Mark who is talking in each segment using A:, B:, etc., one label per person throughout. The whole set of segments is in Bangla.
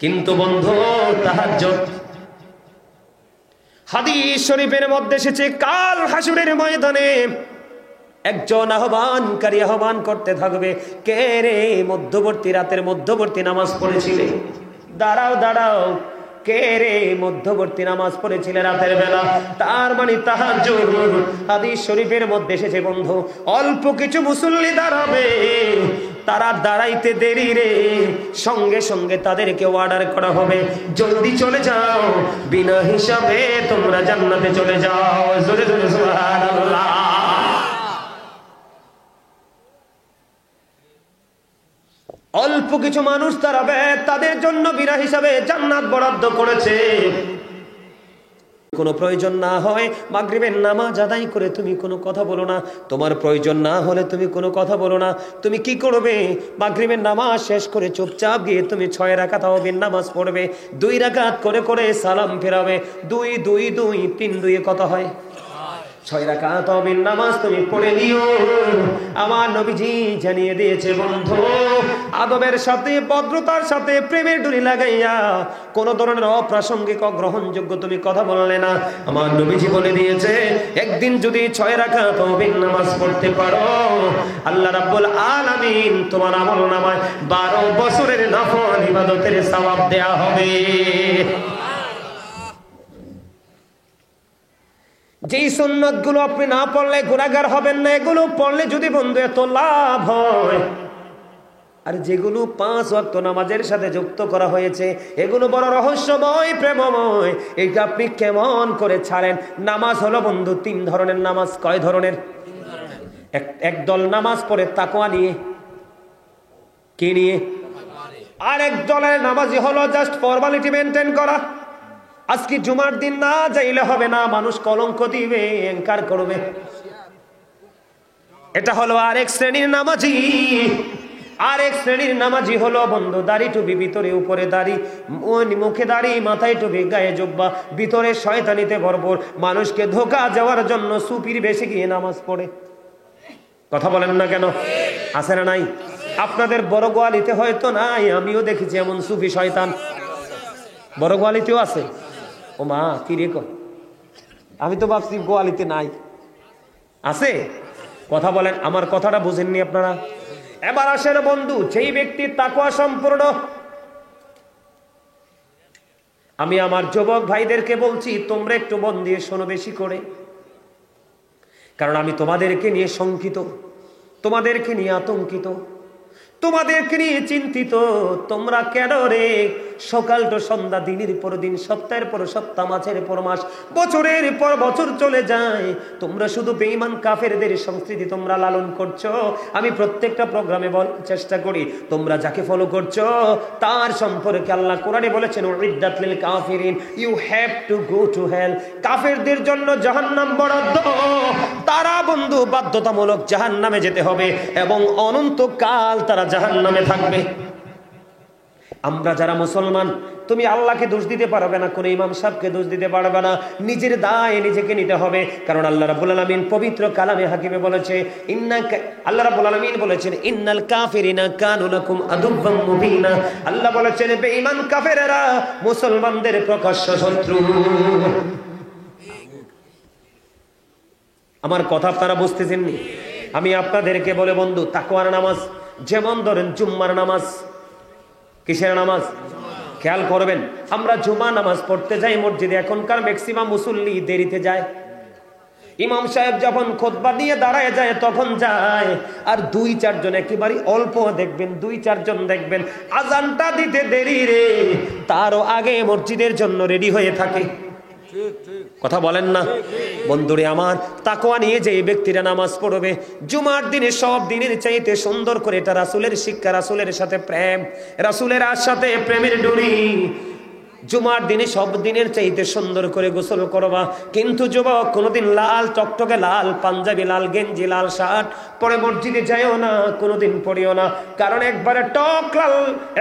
A: কিন্তু বন্ধু তাহাজ্জুদ হাদিস শরীফের মধ্যে এসেছে কাল হাসরের ময়দানে একজন আহ্বানকারী আহ্বান করতে থাকবে, কে রে মধ্যবর্তী রাতের মধ্যবর্তী নামাজ পড়েছিলে, দাঁড়াও দাঁড়াও, কে রে মধ্যবর্তী নামাজ পড়েছিলে রাতের বেলা। তার মানে তাহাজ্জুদ। হাদিস শরীফের মধ্যে এসেছে বন্ধু অল্প কিছু মুসল্লি দাঁড়াবে, তারা দাঁড়াইতে দেরি রে, সঙ্গে সঙ্গে তাদেরকে অর্ডার করা হবে জলদি চলে যাও, বিনা হিসাবে তোমরা জান্নাতে চলে যাও। জোরে জোরে সুবহানাল্লাহ। অল্প কিছু মানুষ দাঁড়াবে, তাদের জন্য বিনা হিসাবে জান্নাত বরাদ্দ করেছে। কোনো প্রয়োজন না হয় মাগরিবের নামাজ আদায় করে তুমি কোনো কথা বলো না, তোমার প্রয়োজন না হলে তুমি কোনো কথা বলো না। তুমি কি করবে? মাগরিবের নামাজ শেষ করে চুপচাপ গিয়ে তুমি 6 রাকাত তাওবীর নামাজ পড়বে, 2 রাকাত করে করে সালাম ফেরাবে। 2 2 2 3 2 কত হয়? 6 রাকাত তাওবীর নামাজ তুমি পড়ে নিও। আমার নবীজি জানিয়ে দিয়েছে বন্ধু, আদবের সাথে ভদ্রতার সাথে প্রেমের ডুরি লাগাইয়া কোন ধরনের অপ্রাসঙ্গিক অগ্রহণযোগ্য তুমি কথা বললে না। আমার নবীজি বলে দিয়েছে একদিন যদি 6 রাকাত তাওবীর নামাজ পড়তে পারো, আল্লাহ রাব্বুল আলামিন তোমার আমলনামায় 12 বছরের নফল ইবাদতের সওয়াব দেয়া হবে। যেই সুন্নাত গুলো আপনি না পড়লে গুনাহগার হবেন না, এগুলো পড়লে যদি বন্ধু এত লাভ হয়, আর যেগুলো 5 ওয়াক্ত নামাজের সাথে যুক্ত করা হয়েছে এগুলো বড় রহস্যময় প্রেমময়, এটা আপনি কেমন করে ছাড়েন? নামাজ হলো বন্ধু 3 ধরনের নামাজ। কয় ধরনের? এক দল নামাজ পড়ে তাকওয়া নিয়ে, কি নিয়ে? আর এক দলের নামাজি হলো জাস্ট ফর্মালিটি মেনটেন করা। আজকে জুমার দিন না যাইলে হবে না, মানুষ কলঙ্ক দিবে, এনকার করবে। এটা হলো আরেক শ্রেণীর নামাজি। আরেক শ্রেণীর নামাজি হলো বন্ধু দাড়ি টুপি, ভিতরে উপরে দাড়ি, মুখে দাড়ি, মাথায় টুপি, গায়ে জুব্বা, ভিতরে শয়তানিতে ভরপুর, মানুষকে ধোঁকা যাওয়ার জন্য সুপির বেশি গিয়ে নামাজ পড়ে। কথা বলেন না কেন? আছে না নাই? আপনাদের বড় গোয়ালিতে হয়তো নাই, আমিও দেখেছি এমন সুফি শয়তান। বড় গোয়ালিতেও আছে? ও মা, কি রে কয়? আমি তো ভাবছি গোয়ালিতে নাই। আছে? কথা বলেন, আমার কথাটা বুঝেননি আপনারা? এবার আসেন বন্ধু, যেই ব্যক্তি তাকওয়া সম্পূর্ণ, আমি আমার যুবক ভাইদেরকে বলছি তোমরা একটু মন দিয়ে শোনো বেশি করে, কারণ আমি তোমাদেরকে নিয়ে শঙ্কিত, তোমাদেরকে নিয়ে আতঙ্কিত, তোমাদেরকে নিয়ে চিন্তিত। তোমরা কেন রে সকাল তো সন্ধ্যা, দিনের পর দিন, সপ্তাহের পর সপ্তাহ, মাসের পর মাস, বছরের পর বছর চলে যায়, তোমরা শুধু বেঈমান কাফেরদের সংস্কৃতি তোমরা লালন করছো। আমি প্রত্যেকটা প্রোগ্রামে বলার চেষ্টা করি, তোমরা যাকে ফলো করছো তার সম্পর্কে আল্লাহ কোরআনে বলেছেন উইদ্দাত লিল কাফিরিন, you have to go to hell. কাফেরদের জন্য জাহান্নাম বরাদ্দ, তারা বন্ধু বাধ্যতামূলক জাহান্নামে যেতে হবে এবং অনন্তকাল তারা জাহান্নামে থাকবে। আমরা যারা মুসলমান, তুমি আল্লাহকে দোষ দিতে পারবে না, কোন ইমাম সাহেবকে দোষ দিতে পারবে না, নিজের দায় নিজেকে নিতে হবে। কারণ আল্লাহ রাব্বুল আলামিন পবিত্র কালামে হাকিমে বলেছে, আল্লাহ রাব্বুল আলামিন বলেছেন ইন্নাল কাফিরিনা কানু লাকুম আদুওয়াম মুবিনা। আল্লাহ বলেছেন বেঈমান কাফেররা মুসলমানদের প্রকাশ্য শত্রু। আমার কথা আপনারা বুঝতেছেন নি? আমি আপনাদেরকে বলে বন্ধু, তাকওয়ার নামাজ, যেমন ধরেন জুম্মার নামাজ। কিসের নামাজ? খেয়াল করবেন, আমরা জুমা নামাজ পড়তে যাই মসজিদে, এখনকার ম্যাক্সিমাম মুসল্লি দেরিতে যায়। ইমাম সাহেব যখন খুতবা দিয়ে দাঁড়ায় যায় তখন যায়, আর 2-4 জন, একেবারে অল্প দেখবেন 2-4 জন দেখবেন আজানটা দিতে দেরি রে, তারও আগে মসজিদের জন্য রেডি হয়ে থাকে। কথা বলেন না বন্ধুরে আমার? তাকওয়া নিয়ে যে ব্যক্তিরা নামাজ পড়বে জুমার দিনে সব দিনের চাইতে সুন্দর করে, এটা রাসূলের শিক্ষা, রাসূলের সাথে প্রেম, রাসূলের সাথে প্রেমের ডুরি। জুমার দিনে সব দিনের চাইতে সুন্দর করে গোসল করবা। কিন্তু যুবক, কোনোদিন লাল টকটকে লাল পাঞ্জাবি, লাল গেঞ্জি, লাল শার্ট পরে মসজিদে যাইও না, কোনোদিন পড়িও না। কারণ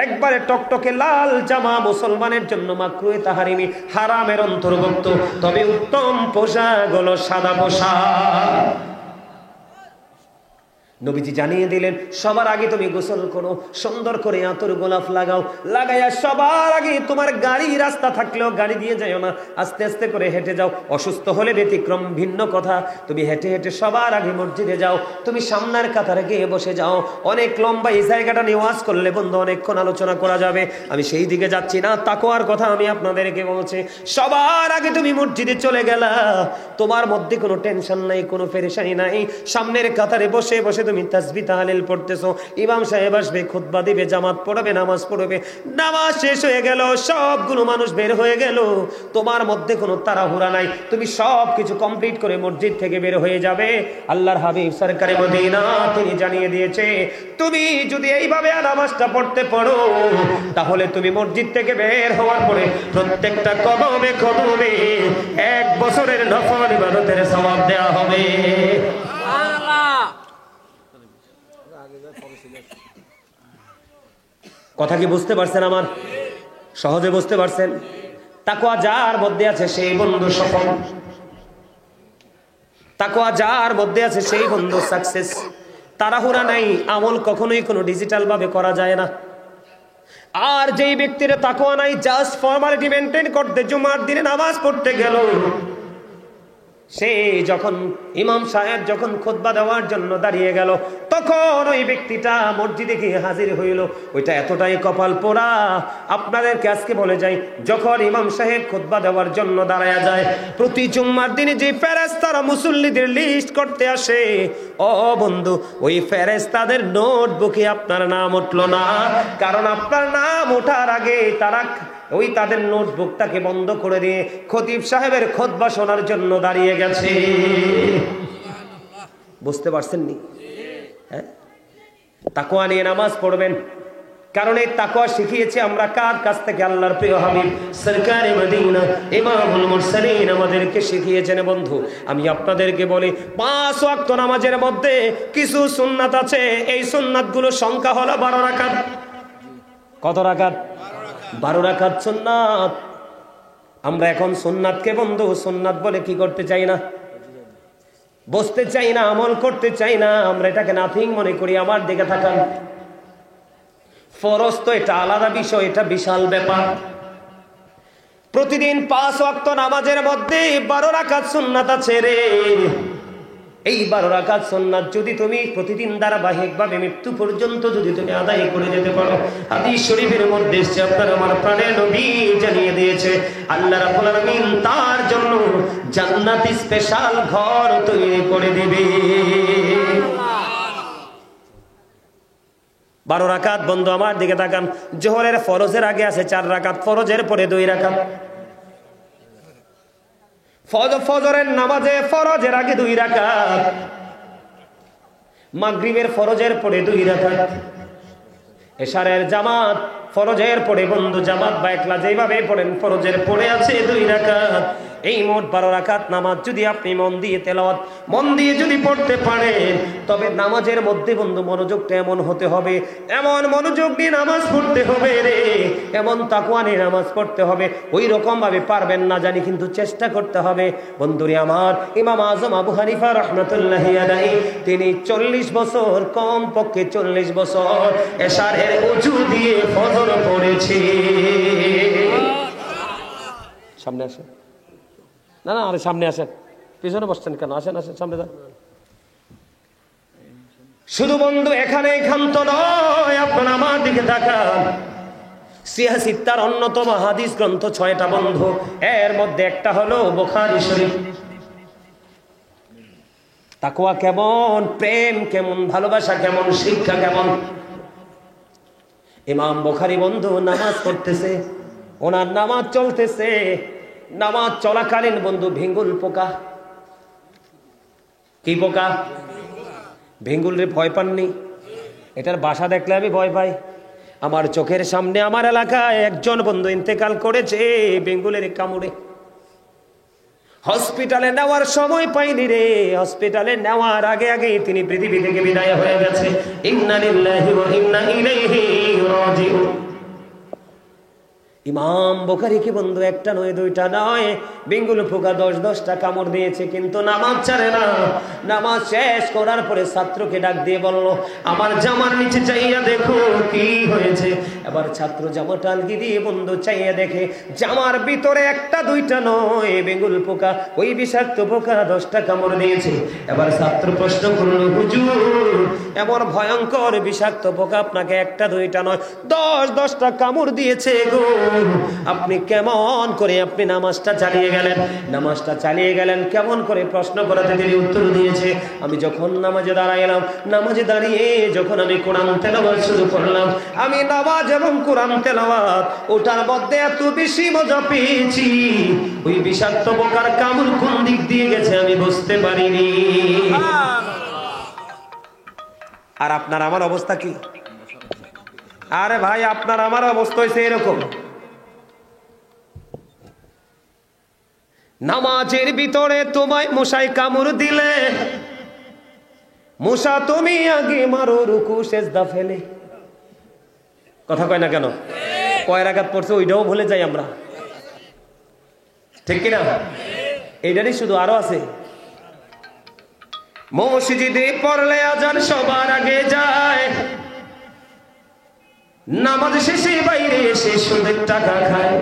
A: একবারে টকটকে লাল জামা মুসলমানের জন্য মাকরুহে তাহরিমি, হারামের অন্তর্ভুক্ত। তবে উত্তম পোশাক হলো সাদা পোশাক। নবীজি জানিয়ে দিলেন, সবার আগে তুমি গোসল করো, সুন্দর করে আতর গোলাপ লাগাও, লাগাইয়া সবার আগে তোমার গাড়ি রাস্তা থাকলেও গাড়ি দিয়ে যাও না, আস্তে আস্তে করে হেঁটে যাও। অসুস্থ হলে ব্যতিক্রম, ভিন্ন কথা। তুমি হেঁটে হেঁটে সবার আগে মসজিদে যাও, তুমি সামনের কাতারে গিয়ে বসে যাও। অনেক লম্বা এই জায়গাটা নিয়ে ওয়াজ করলে বন্ধু অনেকক্ষণ আলোচনা করা যাবে, আমি সেই দিকে যাচ্ছি না। তাকওয়ার কথা আমি আপনাদেরকে বলছি। সবার আগে তুমি মসজিদে চলে গেলা, তোমার মধ্যে কোনো টেনশন নাই, কোনো পেরেশানি নাই। সামনের কাতারে বসে বসে তুমি তাসবিহ তাহলিল পড়তেছো, ইমাম সাহেব আসবে, খুতবা দিবে, জামাত পড়বে, নামাজ পড়বে। নামাজ শেষ হয়ে গেল, সবগুলো মানুষ বের হয়ে গেল, তোমার মধ্যে কোনো তাড়াহুড়া নাই, তুমি সব কিছু কমপ্লিট করে মসজিদ থেকে বের হয়ে যাবে। আল্লাহর হাবিব সরকারে মদিনা তিনি জানিয়ে দিয়েছে, তুমি যদি এইভাবে নামাজটা পড়তে পারো, তাহলে তুমি মসজিদ থেকে বের হওয়ার পরে প্রত্যেকটা কদমে কদমে 1 বছরের নফল ইবাদতের সওয়াব দেওয়া হবে। কথা কি বুঝতে পারছেন? আমার সহজে বুঝতে পারছেন? তাকওয়া যার মধ্যে আছে সেই বন্ধু সফল, তাকওয়া যার মধ্যে আছে সেই বন্ধু সাকসেস। তাড়াহুড়া নাই, আমল কখনোই কোনো ডিজিটাল ভাবে করা যায় না। আর যেই ব্যক্তির তাকওয়া নাই, জাস্ট ফর্মালিটি মেনটেন করতে জুমার দিনে নামাজ পড়তে গেল, সে যখন ইমাম সাহেব যখন খুতবা দেওয়ার জন্য দাঁড়িয়ে গেল, তখন ওই ব্যক্তিটা মসজিদে গিয়ে হাজির হইল, ওইটা এতটাই কপাল পোড়া। আপনাদেরকে আজকে বলে যাই, যখন ইমাম সাহেব খুতবা দেওয়ার জন্য দাঁড়ায়া যায়, প্রতি জুম্মার দিনে যে ফেরেশতারা মুসল্লিদের লিস্ট করতে আসে, ও বন্ধু, ওই ফেরেশতাদের নোটবুকে আপনার নাম উঠলো না, কারণ আপনার নাম ওঠার আগে তারা ওই তাদের নোটবুকটাকে বন্ধ করে দিয়ে খতিব সাহেবের খুতবা শোনার জন্য দাঁড়িয়ে গেছে। বুঝতে পারছেন নি? হ্যাঁ, তাকওয়া নিয়ে নামাজ পড়বেন, কারণ এই তাকওয়া শিখিয়েছে আমরা কার কাছ থেকে? আল্লাহর প্রিয় হাবিব সরকারে মদিনা ইমামুল মুরসালিন আমাদেরকে শিখিয়েছেন। বন্ধু, আমি আপনাদেরকে বলি, 5 ওয়াক্ত নামাজের মধ্যে কিছু সুন্নাত আছে, এই সুন্নাতগুলো সংখ্যা হলো 12 রাকাত। কত রাকাত? 12 রাকাত সুন্নাত। আমরা এখন সুন্নাতকে বন্ধু সুন্নাত বলে কি করতে চাই না, বসতে চাই না, আমল করতে চাই না, আমরা এটাকে নাথিং মনে করি। আমার দিকে তাকান, ফরজ তো এটা আলাদা বিষয়, এটা বিশাল ব্যাপার। প্রতিদিন 5 ওয়াক্ত নামাজের মধ্যে 12 রাকাত সুন্নাত আছে রে। এই 12 রাকাত সুন্নাত যদি তুমি প্রতিদিন ধারাবাহিকভাবে মৃত্যু পর্যন্ত যদি তুমি আদায় করে যেতে পারো, হাদিস শরীফের মধ্যে এসেছে, আপনার আমার প্রাণের নবী জানিয়ে দিয়েছে, আল্লাহ রাব্বুল আলামিন তার জন্য জান্নাতি স্পেশাল ঘর তৈরি করে দিবে। 12 রাকাত বন্ধু আমার দিকে তাকান। জোহরের ফরজের আগে আছে 4 রাকাত, ফরজের পরে 2 রাকাত। ফজরের নামাজে ফরজের আগে 2 রাকাত, মাগরিবের ফরজের পরে 2 রাকাত, এশারের জামাত ফরজের পরে বন্ধু জামাত বা একলা যেভাবে পড়েন ফরজের পরে আছে 2 রাকাত। এই মোট 12 রাকাত নামাজ যদি আপনি মন দিয়ে তেলাওয়াত মন দিয়ে যদি পড়তে পারেন, তবে নামাজের মধ্যে বন্ধু মনোযোগটা এমন হতে হবে, এমন মনোযোগ দিয়ে নামাজ পড়তে হবে রে, এমন তাকওয়া নিয়ে নামাজ পড়তে হবে। ওই রকম ভাবে পারবেন না জানি, কিন্তু চেষ্টা করতে হবে। বন্ধুরে আমার, ইমাম আজম আবু হানিফা রাহমাতুল্লাহি আলাইহি তিনি 40 বছর, কম পক্ষে 40 বছর এশারের ওযু দিয়ে ফজর পড়েছে। সামনে আসেন, না না আরে সামনে আসেন, পিছনে বসছেন কেন? আসেন আসেন, সামনে যান। শুধু বন্ধু এখানে ক্ষান্ত নয়, আপনারা আমার দিকে তাকান। সিয়াসিত্তার অন্যতম হাদিস গ্রন্থ 6টা বন্ধু, এর মধ্যে একটা হলো বুখারী শরীফ। তাকওয়া কেমন, প্রেম কেমন, ভালোবাসা কেমন, শিক্ষা কেমন। ইমাম বুখারী বন্ধু নামাজ পড়তেছে, ওনার নামাজ চলতেছে, নামাজ চলাকালীন বন্ধু ভেঙ্গুল পোকা, কি পোকা? ভেঙ্গুল রে ভয় পাননি? এটার বাসা দেখলে আমি ভয় পাই। আমার চোখের সামনে আমার এলাকায় একজন বন্ধু ইন্তেকাল করেছে বেঙ্গুলের কামড়ে। হসপিটালে নেওয়ার সময় পাইনি রে, হসপিটালে নেওয়ার আগে আগে তিনি পৃথিবী থেকে বিদায় হয়ে গেছে। ইন্না লিল্লাহি ওয়া ইন্না ইলাইহি রাজিউন। ইমাম বুখারীকে বন্ধু একটা নয় দুইটা নয় বেঙ্গুল পোকা 10-10টা কামড় দিয়েছে, কিন্তু নামাজ ছাড়ে না। নামাজ শেষ করার পরে ছাত্রকে ডাক দিয়ে বলল, আমার জামার নিচে চাইয়া দেখো কি হয়েছে। এবার ছাত্র জামাটা আলগি দিয়ে বন্ধু চাইয়া দেখে জামার ভিতরে একটা দুইটা নয় বেঙ্গুল পোকা, ওই বিষাক্ত পোকা 10টা কামড় দিয়েছে। এবার ছাত্র প্রশ্ন করলো, হুজুর এমন ভয়ঙ্কর বিষাক্ত পোকা আপনাকে একটা দুইটা নয় 10-10টা কামড় দিয়েছে গো, আপনি কেমন করে আপনি নামাজটা চালিয়ে গেলেন? নামাজটা চালিয়ে গেলেন কেমন করে? প্রশ্ন করাতে তিনি উত্তর দিয়েছে, আমি যখন নামাজে দাঁড়াইলাম, নামাজে দাঁড়িয়ে যখন আমি কোরআন তেলাওয়াত শুরু করলাম, আমি নামাজ এবং কোরআন তেলাওয়াত ওটার মধ্যে এত বেশি মজা পেয়েছি, ওই বিষাক্ত পোকার কামড় কোন দিক দিয়ে গেছে আমি বুঝতে পারিনি। আর আপনার আমার অবস্থা কি? আরে ভাই, আপনার আমার অবস্থা হয়েছে এরকম। নামাজের ভিতরে তোমায় মশায় কামড় দিলে, মশা তুমি আগে মারো রুকু সেজদা ফেলে। কথা কয় না কেন? কয় রাকাত পড়ছে ওইটাও ভুলে যাই আমরা, ঠিক কিনা? এইটারই শুধু আরো আছে। মসজিদে পড়লে আজান সবার আগে যায়, নামাজ শেষে বাইরে এসে সুদের টাকা খায়।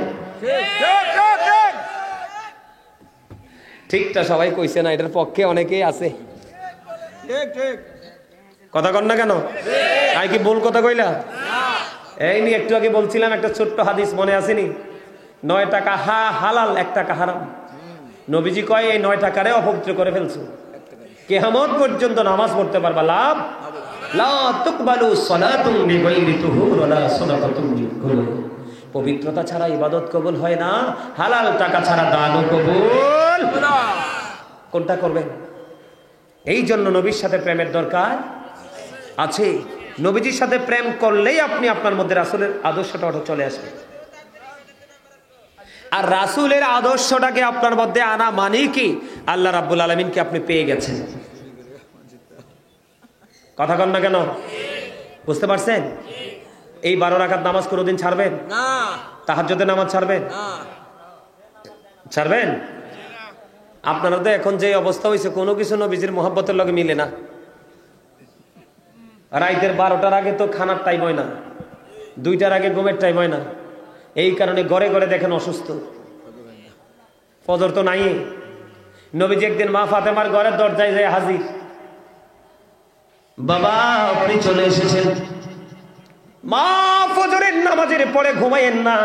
A: ঠিকটা সবাই কইছে না, এটার পক্ষে অনেকেই আছে। কথা কন না কেন? আই কি ভুল কথা কইলা? এই নিয়ে একটু আগে বলছিলাম একটা ছোট্ট হাদিস মনে আসেনি? 9 টাকা হালাল, 1 টাকা হারাম। নবীজি কয় এই 9 টাকারে অপবিত্র করে ফেলছো, কিয়ামত পর্যন্ত নামাজ পড়তে পারবা লাভ লা তুকবালু সালাতুন বিগাইরি তুহুর ওয়ালা সাদাকাতুন বিকুল। পবিত্রতা ছাড়া ইবাদত কবুল হয় না, হালাল টাকা ছাড়া দানও কবুল না। কোনটা করবেন? এই জন্য নবীর সাথে প্রেমের দরকার আছে। নবীজির সাথে প্রেম করলেই আপনি আপনার মধ্যে রাসূলের আদর্শটা চলে আসবে। আর রাসূলের আদর্শটাকে আপনার মধ্যে আনা মানে কি? আল্লাহ রাব্বুল আলামিনকে আপনি পেয়ে গেছেন। কথা কন না কেন? বুঝতে পারছেন? এই 12 রাকাত নামাজ কোনোদিন ছাড়বেন না? তাহাজ্জুদের নামাজ ছাড়বেন না? ছাড়বেন? আপনারা তো এখন যে অবস্থা হয়েছে, কোনো কিছু নবীজির মহব্বতের লগে মিলে না। রাইতের 12টার আগে তো খানার টাইম হয় না, 2টার আগে ঘুমের টাইম হয় না। এই কারণে ঘরে ঘরে দেখেন অসুস্থ। ফজর তো নাই। নবীজি একদিন মা ফাতেমার ঘরের দরজায় যায় হাজির, বাবা আপনি চলে এসেছেন। মা ফজরের নামাজের পরে ঘুমায়েন না,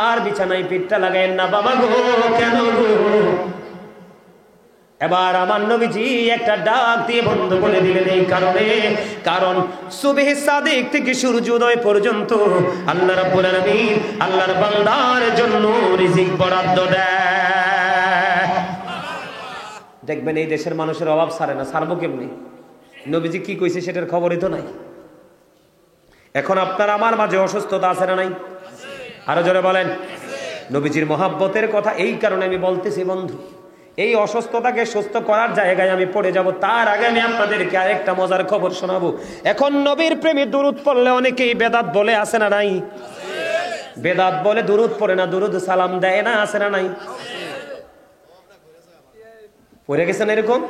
A: আর বিছানায় পিঠটা লাগায়েন না। বাবা গো, কেন গো? এবার আমার নবীজি একটা ডাক দিয়ে বন্ধ করে দিলেন এই কারণে, কারণ সুবহে সাদিক থেকে সূর্যোদয় পর্যন্ত আল্লাহ রাব্বুল আলামিন আল্লাহর বান্দার জন্য রিজিক বরাদ্দ দেয়। দেখবেন এই দেশের মানুষের অভাব ছাড়ে না, ছাড়বো কেমনি? নবীজি কি কইছে সেটার খবরই তো নাই। এখন আপনার আমার মাঝে অসুস্থতা আছে না নাই? আরো জোরে বলেন। নবীজির মহাব্বতের কথা এই কারণে আমি বলতেছি বন্ধু, এই অসুস্থতাকে সুস্থ করার জায়গায় আমি পড়ে যাব, তার আগে আমি আপনাদেরকে আরেকটা মজার খবর শোনাবো। এখন নবীর প্রেমে দুরূদ পড়লে অনেকেই বেদাত বলে, আছে না নাই? বেদাত বলে, দুরূদ পড়ে না, দুরূদ সালাম দেয় না, আছে না নাই? পড়ে গেছেন এরকম?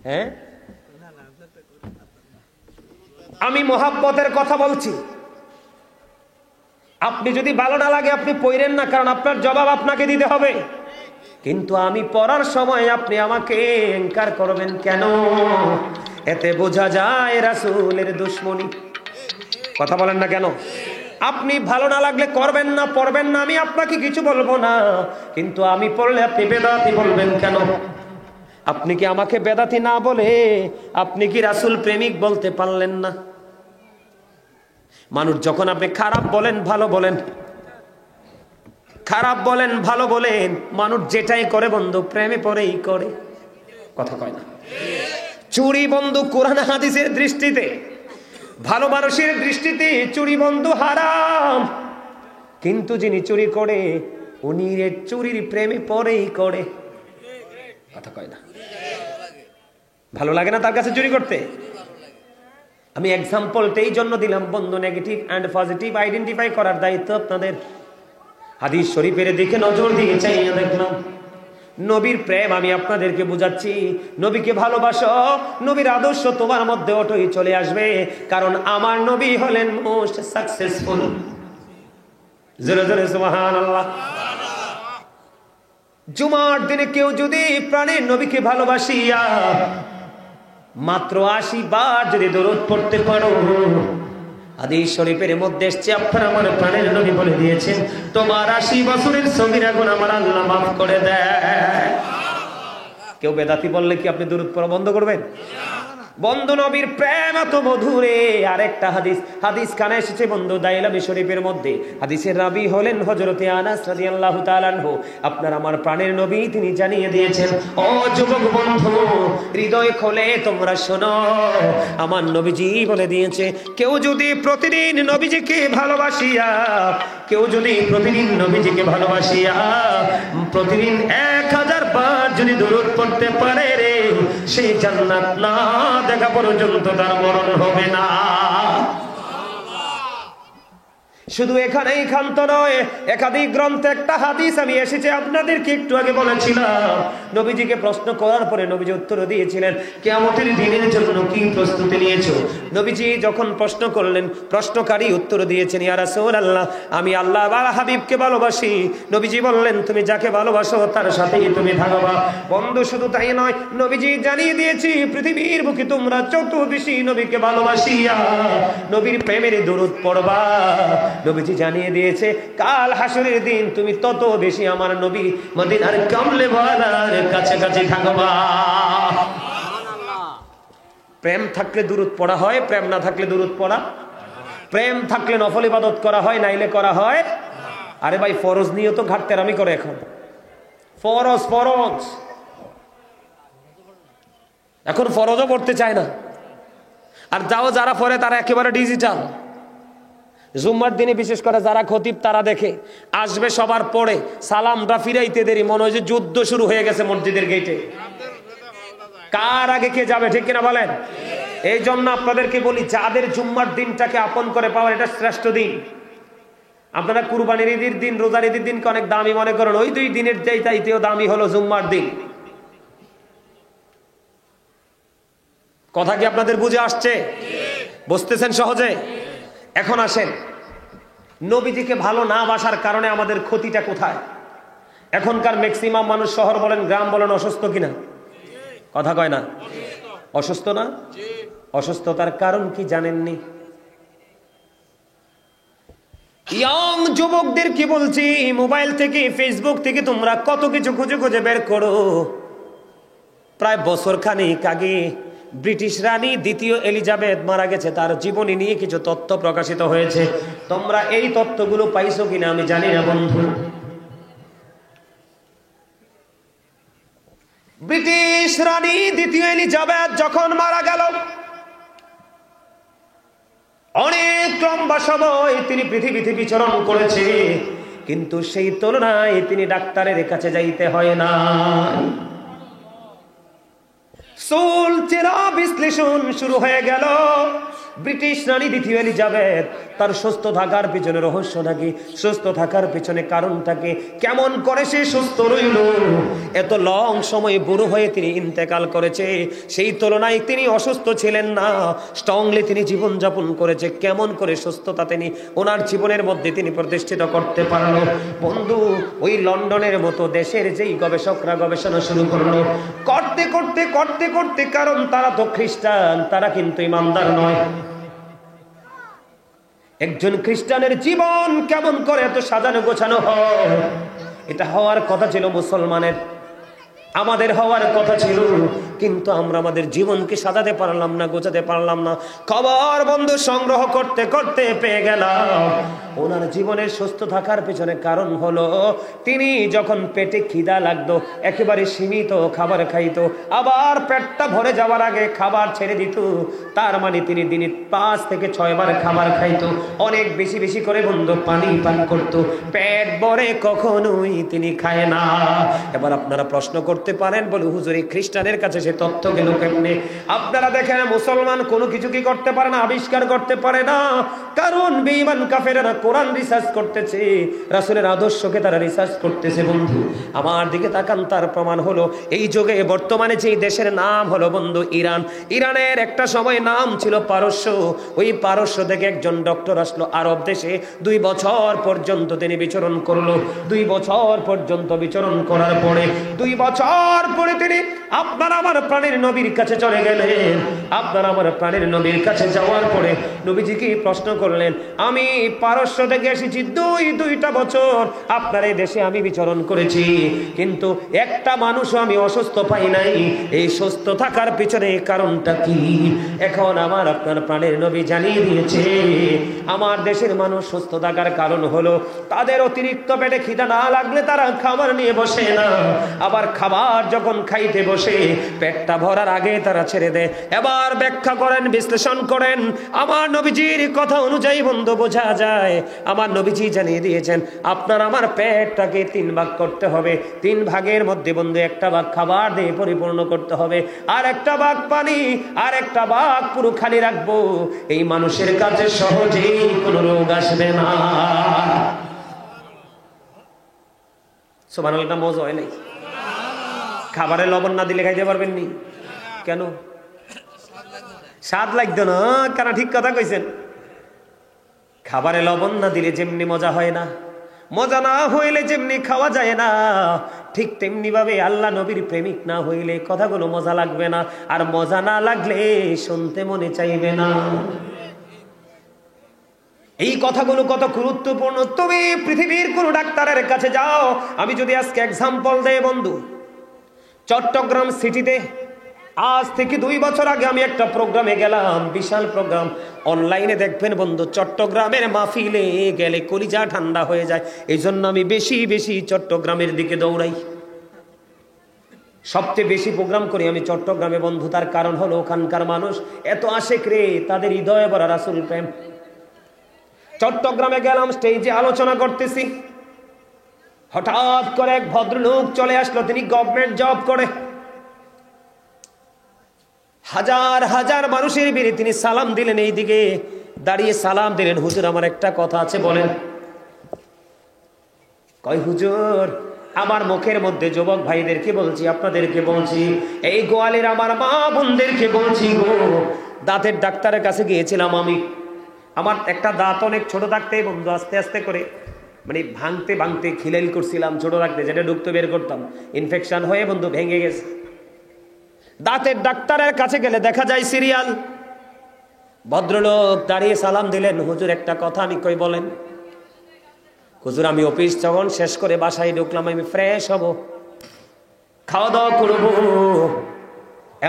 A: হ্যাঁ, আমি মহাব্বতের কথা বলছি। আপনি যদি ভালো না লাগে আপনি পড়েন না, কারণ আপনার জবাব আপনাকে দিতে হবে। কিন্তু আমি পড়ার সময় আপনি আমাকে এনকার করবেন কেন? এতে বোঝা যায় রাসূলের দুশমনী। কথা বলেন না কেন? আপনি ভালো না লাগলে করবেন না, পড়বেন না, আমি আপনাকে কিছু বলবো না, কিন্তু আমি পড়লে আপনি বেদাতি বলবেন কেন? আপনি কি আমাকে বেদাতি না বলে আপনি কি রাসূল প্রেমিক বলতে পারলেন না? মানুষ যখন আপনি খারাপ বলেন ভালো বলেন, খারাপ বলেন ভালো বলেন, মানুষ যেটাই করে বন্ধু প্রেমে পড়েই করে। কথা কয় না? চুরি বন্ধু কোরআন হাদিসের দৃষ্টিতে, ভালো মানুষের দৃষ্টিতে চুরি বন্ধু হারাম, কিন্তু যিনি চুরি করে উনি চুরির প্রেমে পড়েই করে। কথা কয় না? ভালো লাগে না তার কাছে চুরি করতে? আমি এক্সাম্পলটা এই জন্য দিলাম বন্ধু, নেগেটিভ অ্যান্ড পজিটিভ আইডেন্টিফাই করার দায়িত্ব আপনাদের। হাদিস শরীফের দিকে নজর দিয়ে চাইয়া দেখলাম নবীর প্রেম আমি আপনাদেরকে বুঝাচ্ছি। নবীকে ভালোবাসো, নবীর আদর্শ তোমার মধ্যে অটই চলে আসবে, কারণ আমার নবী হলেন মোস্ট সাকসেসফুল। জোরে জোরে সুবহানাল্লাহ। জুমার দিনে কেউ যদি প্রাণের নবীকে ভালোবাসিয়া মাত্র 80 বার যদি দরুদ পড়তে পারো, হাদিস শরীফের মধ্যে এসেছে আপনার আমার প্রাণের নবী বলে দিয়েছেন তোমার 80 বছরের সগীরা গুনাহ আমার আল্লাহ মাফ করে দেয়। কেউ বেদাতি বললে কি আপনি দরুদ পড়া বন্ধ করবেন? বন্ধু, নবীর প্রেম এত মধুরে। আরেকটা হাদিস কানে এসেছে বন্ধু দাইলামি শরীফের মধ্যে। হাদিসের রাবি হলেন হযরতে আনাস রাদিয়াল্লাহু তাআলা আনহু। আপনার আমার প্রাণের নবী তিনি জানিয়ে দিয়েছেন, ও যুবক বন্ধু হৃদয় খোলে তোমরা শোনো, আমার নবীজি বলে দিয়েছে কেউ যদি প্রতিদিন নবীজিকে ভালোবাসিয়া প্রতিদিন 1000 বার যদি দরুদ পড়তে পারে রে, সেই জান্নাত না দেখা পর্যন্ত তার মরণ হবে না। শুধু এখানেই ক্ষান্ত নয়, একাধিক গ্রন্থে একটা হাদিস আমি এসেছে আপনাদেরকে একটু আগে বলেছিলাম। নবীজিকে প্রশ্ন করার পরে নবীজি উত্তর দিয়েছিলেন কিয়ামতের দিনের জন্য কি প্রস্তুতি নিয়েছো? নবীজি যখন প্রশ্ন করলেন, প্রশ্নকারী উত্তর দিয়েছেন ইয়া রাসূলুল্লাহ আমি আল্লাহ আর হাবিবকে ভালোবাসি। নবীজি বললেন তুমি যাকে ভালোবাসো তার সাথেই তুমি থাকবা। বন্ধু, শুধু তাই নয়, নবীজি জানিয়ে দিয়েছি পৃথিবীর বুকে তোমরা যত বেশি নবীকে ভালোবাসিয়া নবীর প্রেমের দরুদ পড়বা, নবীজি জানিয়ে দিয়েছে কাল হাসরের দিন তুমি তত বেশি আমার নবী মদিনার কামলে ওয়ালার কাছাকাছি থাকবা। প্রেম থাকলে দুরূদ পড়া হয়, প্রেম না থাকলে দুরূদ পড়া। প্রেম থাকলে নফল ইবাদত করা হয়, নাইলে করা হয়। আরে ভাই, ফরজ নিয়ে তো ঘাটতেরামি করে এখন। ফরজ এখন ফরজও পড়তে চায় না। আর যারা পড়ে তারা একেবারে ডিজিটাল। জুম্মার দিনে বিশেষ করে যারা খতিব তারা দেখে আসবে সবার পরে সালামটা ফিরাইতে দেরি, মনে হয় যে যুদ্ধ শুরু হয়ে গেছে মসজিদের গেটে। কার আগে কে যাবে, ঠিক কিনা বলেন? এই জন্য আপনাদেরকে বলি, যাদের জুম্মার দিনটাকে আপন করে পাওয়ার এটা শ্রেষ্ঠ দিন। আপনারা কুরবানির ঈদের দিন, রোজার ঈদের দিনকে অনেক দামি মনে করেন, ওই দুই দিনের চাইতেও দামি হলো জুম্মার দিন। কথা কি আপনাদের বুঝে আসছে? বুঝতেছেন সহজে? এখন আসেন, নবীজিকে ভালো না বাসার কারণে আমাদের ক্ষতিটা কোথায়? এখনকার ম্যাক্সিমাম মানুষ, শহর বলেন গ্রাম বলেন, অসুস্থ কিনা? কথা কয় না? অসুস্থ না? অসুস্থতার কারণ কি জানেননি? ইয়ং যুবকদের কি বলছি, মোবাইল থেকে ফেসবুক থেকে তোমরা কত কিছু খুঁজে খুঁজে বের করো। প্রায় বছর খানিক আগে ব্রিটিশ রানী দ্বিতীয় এলিজাবেথ মারা গেছে, তার জীবনী নিয়ে কিছু তথ্য প্রকাশিত হয়েছে। তোমরা এই তথ্যগুলো পাইছো কিনা আমি জানি না বন্ধু। ব্রিটিশ রানী দ্বিতীয় এলিজাবেথ যখন মারা গেল, অনেক লম্বা সময় তিনি পৃথিবীতে বিচরণ করেছে, কিন্তু সেই তুলনায় তিনি ডাক্তারের কাছে যাইতে হয় না। চুল চেরা বিশ্লেষণ শুরু হয়ে গেল। ব্রিটিশ রানী দ্বিতীয় এলিজাবেথ তার সুস্থ থাকার পিছনে রহস্য নাকি, সুস্থ থাকার পিছনে কারণটাকে, কেমন করে সে সুস্থ রইল? এত লং সময় বুড়ো হয়ে তিনি ইন্তেকাল করেছে, সেই তুলনায় তিনি অসুস্থ ছিলেন না, স্ট্রংলি তিনি জীবনযাপন করেছে। কেমন করে সুস্থতা তিনি ওনার জীবনের মধ্যে তিনি প্রতিষ্ঠিত করতে পারলো? বন্ধু, ওই লন্ডনের মতো দেশের যেই গবেষকরা গবেষণা শুরু করলো, করতে করতে করতে করতে, কারণ তারা তো খ্রিস্টান, তারা কিন্তু ইমানদার নয়। একজন খ্রিস্টানের জীবন কেমন করে এত সাজানো গোছানো হয়? এটা হওয়ার কথা ছিল মুসলমানের, আমাদের হওয়ার কথা ছিল, কিন্তু আমরা আমাদের জীবনকে সাজাতে পারলাম না, গোছাতে পারলাম না। খবর বন্ধু সংগ্রহ করতে করতে পেয়ে গেলাম ওনার জীবনের সুস্থ থাকার পেছনে কারণ হলো তিনি যখন পেটে খিদা লাগতো একেবারে সীমিত খাবার খাইতো, আবার পেটটা ভরে যাওয়ার আগে খাবার ছেড়ে দিত। তার মানে তিনি দিনে 5 থেকে 6 বার খাবার খাইতো, অনেক বেশি বেশি করে বন্ধু পানি পান করতো, পেট ভরে কখনোই তিনি খায় না। এবার আপনারা প্রশ্ন করতে পারেন, বলে হুজুর এই খ্রিস্টানের কাছে সে তথ্য গেল কেমনে? আপনারা দেখেন মুসলমান কোনো কিছু কি করতে পারে না, আবিষ্কার করতে পারে না, কারণ বেঈমান কাফেররা কোরআন রিসার্চ করতেছে, রাসূলের আদর্শকে তারা রিসার্চ করতেছে। বন্ধু আমার দিকে তাকান, তার প্রমাণ হলো এই যুগে বর্তমানে যে দেশের নাম হলো বন্ধু ইরান। ইরানের একটা সময় নাম ছিল পারস্য। ওই পারস্য থেকে একজন ডক্টর আসলো আরব দেশে, 2 বছর পর্যন্ত তিনি বিচরণ করলো। 2 বছর পর্যন্ত বিচরণ করার পরে 2 বছর পরে তিনি আপনার আমার প্রাণের নবীর কাছে চলে গেলেন। আপনার আমার প্রাণের নবীর কাছে যাওয়ার পরে নবীজিকে প্রশ্ন করলেন, আমি পারস্য থেকে এসেছি, 2টা বছর আপনার এই দেশে আমি বিচরণ করেছি, কিন্তু একটা মানুষও আমি অসুস্থ পাই নাই। এই সুস্থ থাকার পিছনে কারণটা কি? এখন আমার আপনার প্রাণের নবী জানিয়ে দিয়েছে, আমার দেশের মানুষ সুস্থ থাকার কারণ হলো তাদের অতিরিক্ত পেটে খিদা না লাগলে তারা খাবার নিয়ে বসে না, আবার খাবার যখন খাইতে বসে পেটটা ভরার আগে তারা ছেড়ে দেয়। এবার ব্যাখ্যা করেন, বিশ্লেষণ করেন, আমার নবীজির কথা অনুযায়ী বন্ধু বোঝা যায়, আমার নবীজি জানিয়ে দিয়েছেন আপনার আমার পেটটাকে 3 ভাগ করতে হবে। 3 ভাগের মধ্যে বন্ধু 1টা ভাগ খাবার দিয়ে পরিপূর্ণ করতে হবে, আর 1টা ভাগ পানি, আর 1টা ভাগ পুরো খালি রাখবো। এই মানুষের কাছে সহজেই কোনো রোগ আসবে না। সুবহানাল্লাহ, মজা হয় নাই? খাবারে লবণ না দিলে খাইতে পারবেন নি? কেন? স্বাদ লাগতো না? কেন? ঠিক কথা কইছেন। খাবারে লবণ না দিলে যেমনি মজা হয় না, মজা না হইলে যেমনি খাওয়া যায় না, ঠিক তেমনি ভাবে আল্লাহ নবীর প্রেমিক না হইলে কথাগুলো মজা লাগবে না, আর মজা না লাগলে শুনতে মনে চাইবে না। এই কথাগুলো কত গুরুত্বপূর্ণ। তুমি পৃথিবীর কোন ডাক্তারের কাছে যাও, আমি যদি আজকে এক্সাম্পল দেই বন্ধু, চট্টগ্রাম সিটিতে আজ থেকে 2 বছর আগে আমি একটা প্রোগ্রামে গেলাম, বিশাল প্রোগ্রাম, অনলাইনে দেখবেন বন্ধু, চট্টগ্রামের মাহফিলে গেলে কলিজা ঠান্ডা হয়ে যায়। এই জন্য আমি বেশি বেশি চট্টগ্রামের দিকে দৌড়াই, সবচেয়ে বেশি প্রোগ্রাম করি আমি চট্টগ্রামে বন্ধু। তার কারণ হলো ওখানকার মানুষ এত আশেক রে, তাদের হৃদয়ে ভরা রাসূল প্রেম। চট্টগ্রামে গেলাম, স্টেজে আলোচনা করতেছি, হঠাৎ করে এক ভদ্রলোক চলে আসলো, তিনি গভর্নমেন্ট জব করে, হাজার হাজার মানুষের ভিড়ে তিনি সালাম দিলেন, এই দিকে দাঁড়িয়ে সালাম দিলেন, হুজুর আমার একটা কথা আছে বলেন। কয় হুজুর, আমার মুখের মধ্যে যুবক ভাইদেরকে বলছি, আপনাদেরকে বলছি, এই গোয়ালের আমার মা বোনদেরকে বলছি গো, দাঁতের ডাক্তারের কাছে গিয়েছিলাম আমি, আমার একটা দাঁত অনেক ছোট থাকতে বন্ধু আস্তে আস্তে করে মানে ভাঙতে ভাঙতে খিলাইল করছিলাম, ছোট থাকতে যেটা ঢুকতে বের করতাম, ইনফেকশন হয়ে বন্ধু ভেঙে গেছে। দাঁতের ডাক্তারের কাছে গেলে দেখা যায় সিরিয়াল, ভদ্রলোক দাঁড়িয়ে সালাম দিলেন, হুজুর একটা কথা আমি কই বলেন। হুজুর আমি অফিস যখন শেষ করে বাসায় ঢুকলাম, আমি ফ্রেশ হব, খাওয়া দাওয়া করবো,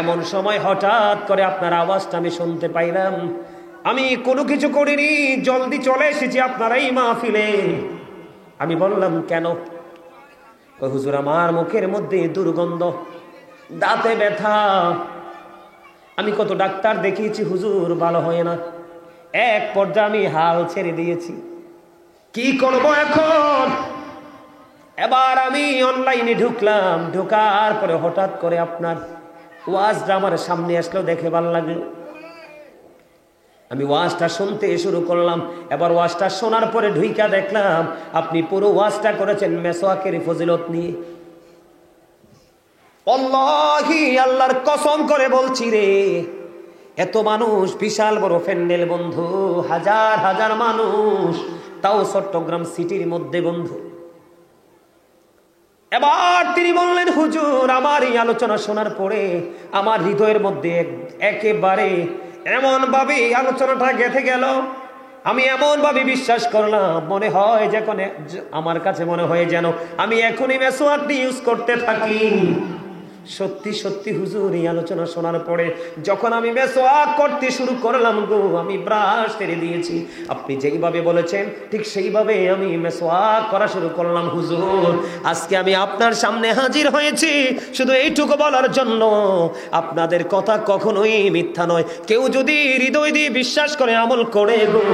A: এমন সময় হঠাৎ করে আপনার আওয়াজটা আমি শুনতে পাইলাম। আমি কোনো কিছু করিনি, জলদি চলে এসেছি আপনার এই মাহফিলে। আমি বললাম কেন? হুজুর আমার মুখের মধ্যে দুর্গন্ধ, দাঁতে ব্যথা, আমি কত ডাক্তার দেখিয়েছি হুজুর ভালো হয় না, এক পর্যায়ে আমি হাল ছেড়ে দিয়েছি, কি করব এখন? এবার আমি অনলাইনে ঢুকলাম, ঢোকার পরে হঠাৎ করে আপনার ওয়াজটা আমার সামনে আসলো, দেখে ভালো লাগলো, আমি ওয়াজটা শুনতে শুরু করলাম। এবার ওয়াজটা শোনার পরে ঢুইকা দেখলাম আপনি পুরো ওয়াজটা করেছেন মেসওয়াকের ফজিলত নিয়ে। আল্লাহি, আল্লাহর কসম করে বলছি রে, এত মানুষ, বিশাল বড় প্যান্ডেল বন্ধু, হাজার হাজার মানুষ, তাও চট্টগ্রাম সিটির মধ্যে বন্ধু। এবার তিনি বললেন হুজুর আমার এই আলোচনা শোনার পরে আমার হৃদয়ের মধ্যে একেবারে এমন ভাবে আলোচনাটা গেঁথে গেল, আমি এমন ভাবে বিশ্বাস করলাম, মনে হয় যে আমার কাছে মনে হয় যেন আমি এখনই মেসওয়াকটি ইউজ করতে থাকি। সত্যি সত্যি হুজুর এই আলোচনা শোনার পরে যখন আমি মেসওয়াক করতে শুরু করলাম গো, আমি ব্রাশ ছেড়ে দিয়েছি, আপনি যেইভাবে বলেছেন ঠিক সেইভাবে আমি মেসওয়াক করা শুরু করলাম। হুজুর আজকে আমি আপনার সামনে হাজির হয়েছি শুধু এইটুকু বলার জন্য, আপনাদের কথা কখনোই মিথ্যা নয়, কেউ যদি হৃদয় দিয়ে বিশ্বাস করে আমল করে গো,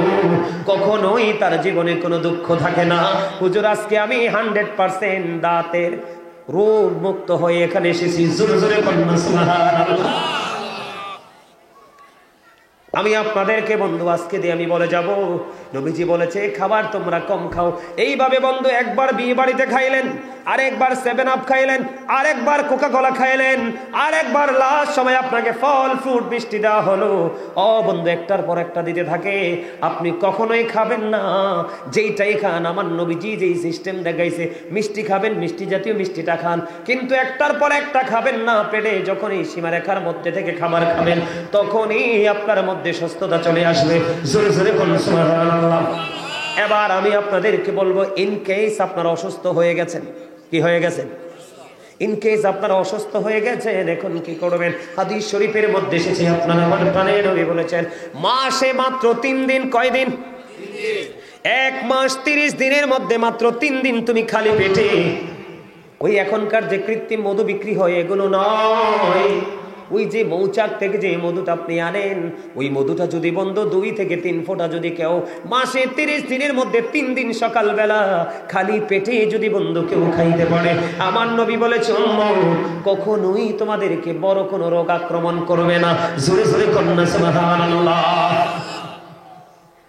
A: কখনোই তার জীবনে কোনো দুঃখ থাকে না। হুজুর আজকে আমি 100% দাঁতের রোগ মুক্ত হয়ে এখানে এসেছি। জোরে জোরে বলুন সুবহানাল্লাহ। আমি আপনাদেরকে বন্ধু আজকে দিয়ে আমি বলে যাব, নবীজি বলেছে খাবার তোমরা কম খাও। এইভাবে বন্ধু একবার বিয়ে বাড়িতে খাইলেন, আরেকবার 7 আপ খাইলেন, আরেকবার কোকা কোলা খাইলেন, আরেকবার লাস্ট সময় আপনাকে ফল ফ্রুট মিষ্টি দেওয়া হলো। ও বন্ধু, একটার পর একটা দিতে থাকে, আপনি কখনোই খাবেন না। যেইটাই খান, আমার নবীজি যেই সিস্টেম দেখাইছে, মিষ্টি খাবেন, মিষ্টি জাতীয় মিষ্টিটা খান, কিন্তু একটার পর একটা খাবেন না। পেটে যখনই সীমারেখার মধ্যে থেকে খাবার খাবেন, তখনই আপনার মধ্যে সুস্থতা চলে আসবে। জোরে জোরে বলুন সুবহানাল্লাহ। এবার আমি আপনাদেরকে বলবো, ইন কেস আপনারা অসুস্থ হয়ে গেছেন, কি হয়ে গেছেন? ইন কেস আপনারা অসুস্থ হয়ে গেছেন, এখন কি করবেন? হাদিস শরীফের মধ্যে এসেছে, আপনারা আমার প্রাণের নবী বলেছেন, মাসে মাত্র 3 দিন, কয় দিন? 1 মাস 30 দিনের মধ্যে মাত্র 3 দিন তুমি খালি পেটে, ওই এখনকার যে কৃত্রিম মধু বিক্রি হয় এগুলো নয়, ওই যে মৌচাক থেকে যে মধুটা আপনি আনেন, ওই মধুটা যদি বন্ধু 2 থেকে 3 ফোঁটা যদি কেউ মাসে 30 দিনের মধ্যে 3 দিন সকালবেলা খালি পেটে যদি বন্ধু কেউ খাইতে পারে, আমার নবী বলেছেন কখনোই তোমাদেরকে বড় কোনো রোগ আক্রমণ করবে না। জোরে জোরে কন্যা সুবহানাল্লাহ।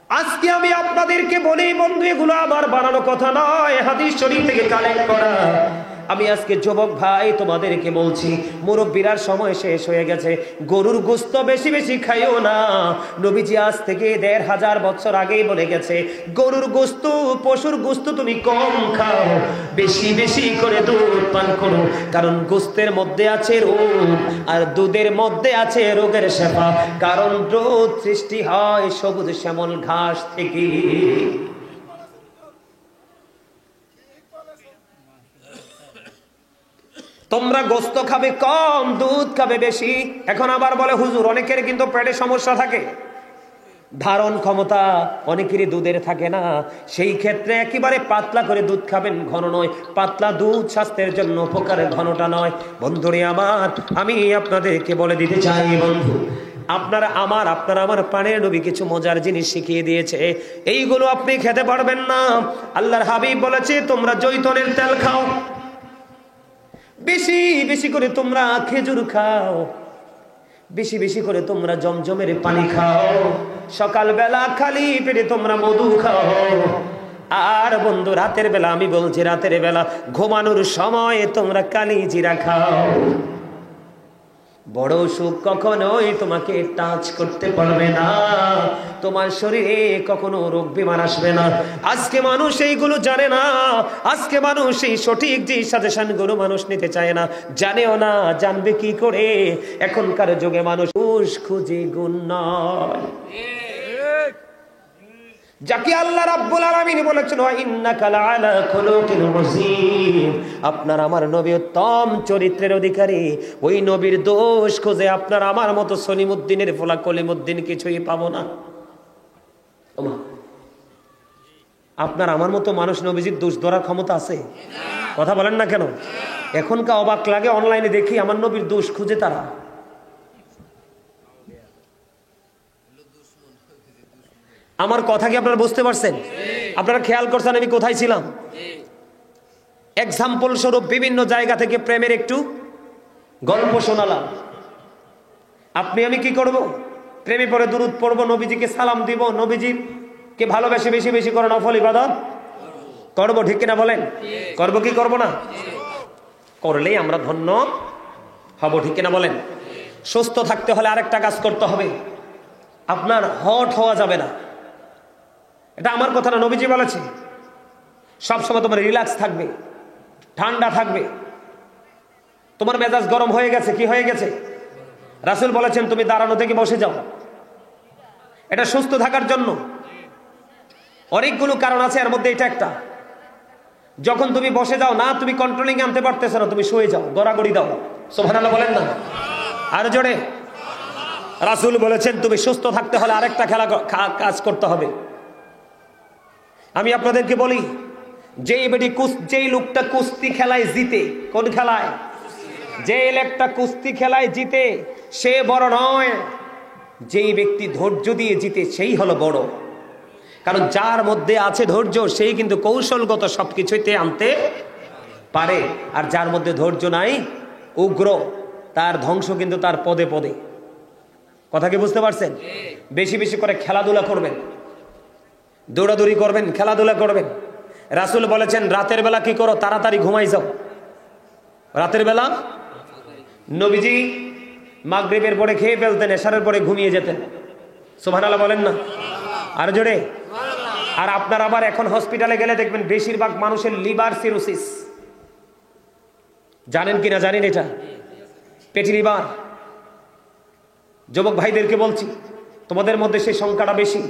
A: আজকে আমি আপনাদেরকে বলি বন্ধু, এগুলো আমার বানানো কথা নয়, হাদিস শরীফ থেকে কালেক্ট করা। আমি আজকে যুবক ভাই তোমাদেরকে বলছি, মুরব্বিরার সময় শেষ হয়ে গেছে, গরুর গোশত বেশি বেশি খাইও না। নবীজি আজ থেকে 1500 বছর আগেই বলে গেছে, গরুর গোশত, পশুর গোশত তুমি কম খাও, বেশি বেশি করে দুধ পান করো, কারণ গোশতের মধ্যে আছে রোগ আর দুধের মধ্যে আছে রোগের শেফা। কারণ রোগ সৃষ্টি হয় সবুজ শ্যামল ঘাস থেকে। তোমরা গোশত খাবে কম, দুধ খাবে বেশি। এখন আবার বলে হুজুর, অনেকের কিন্তু পেটে সমস্যা থাকে, ধারণ ক্ষমতা অনেকেরই দুধের থাকে না, সেই ক্ষেত্রে একেবারে পাতলা করে দুধ খাবেন, ঘন নয়। পাতলা দুধ স্বাস্থ্যের জন্য উপকারের, ঘনটা নয়। বন্ধুরে আমার, আমি আপনাদেরকে বলে দিতে চাই বন্ধু, আপনারা আমার প্রাণের নবী কিছু মজার জিনিস শিখিয়ে দিয়েছে, এইগুলো আপনি খেতে পারবেন না। আল্লাহর হাবিব বলেছে তোমরা জৈতুনের তেল খাও, বেশি বেশি করে তোমরা খেজুর খাও, বেশি বেশি করে তোমরা জমজমের পানি খাও, সকালবেলা খালি পেটে তোমরা মধু খাও। আর বন্ধু রাতের বেলা, আমি বলছি রাতের বেলা ঘুমানোর সময় তোমরা কালি জিরা খাও। বড় সুখ কখনোই তোমাকে টাচ করতে পারবে না, তোমার শরীরে কখনো রোগ বিমার আসবে না। আজকে মানুষ এইগুলো জানে না, আজকে মানুষ এই সঠিক যে সাজেশন গুলো মানুষ নিতে চায় না, জানেও না, জানবে কি করে? এখনকার যুগে মানুষ খুঁজে গুণ নয়, যাকে আল্লাহ রাব্বুল আলামিন বলেছেন ওয়া ইন্নাকা লাআলা খুলুকিন আযীম, আপনার আমার নবী উত্তম চরিত্রের অধিকারী। ওই নবীর দোষ খুঁজে আপনার আমার মতো সলিমউদ্দিনের ফোলা কলিমউদ্দিন কিছুই পাবো না। আপনার আমার মতো মানুষ নবীজির দোষ ধরার ক্ষমতা আছে? কথা বলেন না কেন? এখনকার অবাক লাগে, অনলাইনে দেখি আমার নবীর দোষ খুঁজে তারা। আমার কথা কি আপনারা বুঝতে পারছেন? আপনারা খেয়াল করছেন আমি কোথায় ছিলাম? এক্সাম্পল স্বরূপ বিভিন্ন জায়গা থেকে প্রেমের একটু গল্প শোনালাম। আপনি আমি কি করব? প্রেমে পড়ে দুরূদ পড়ব, নবীজিকে সালাম দিব, নবীজিকে ভালোবেসে বেশি বেশি করে নফল ইবাদত করব, ঠিক কিনা বলেন? করব কি করব না? করলেই আমরা ধন্য হব, ঠিক কিনা বলেন? সুস্থ থাকতে হলে আরেকটা কাজ করতে হবে, আপনার হট হওয়া যাবে না। এটা আমার কথা না, নবীজি বলেছে সবসময় তোমার রিল্যাক্স থাকবে, ঠান্ডা থাকবে। তোমার মেজাজ গরম হয়ে গেছে, কি হয়ে গেছে? রাসূল বলেছেন তুমি দাঁড়ানো থেকে বসে যাও। এটা সুস্থ থাকার জন্য অনেকগুলো কারণ আছে, এর মধ্যে এটা একটা। যখন তুমি বসে যাও না, তুমি কন্ট্রোলিং আনতে পারতেছ না, তুমি শুয়ে যাও, গড়াগড়ি দাও। সুবহানাল্লাহ বলেন না? আর জোরে। রাসূল বলেছেন তুমি সুস্থ থাকতে হলে আরেকটা কাজ করতে হবে। আমি আপনাদেরকে বলি, যেই লোকটা কুস্তি খেলায় জিতে, কোন খেলায়? যে লোকটা কুস্তি খেলায় জিতে সে বড় নয়, যেই ব্যক্তি ধৈর্য দিয়ে জিতে সেই হলো বড়। কারণ যার মধ্যে আছে ধৈর্য সেই কিন্তু কৌশলগত সবকিছুতে আনতে পারে। আর যার মধ্যে ধৈর্য নাই, উগ্র, তার ধ্বংস কিন্তু তার পদে পদে। কথা কি বুঝতে পারছেন? বেশি বেশি করে খেলাধুলা করবেন, দৌড়াদৌড়ি করবেন, খেলাধুলা করবেন। রাসূল বলেছেন রাতের বেলা কি করো? তাড়াতাড়ি ঘুমাই যাও। রাতের বেলা নবীজি মাগরিবের পরে খেয়ে ফেলতেন, এশারের পরে ঘুমিয়ে যেতেন। সুবহানাল্লাহ বলেন না আর জোরে। আর আপনার আবার এখন হসপিটালে গেলে দেখবেন বেশিরভাগ মানুষের লিভার সিরোসিস। জানেন কিনা জানেন এটা? পেটি লিভার। যুবক ভাইদেরকে বলছি, তোমাদের মধ্যে সেই সংখ্যাটা বেশি।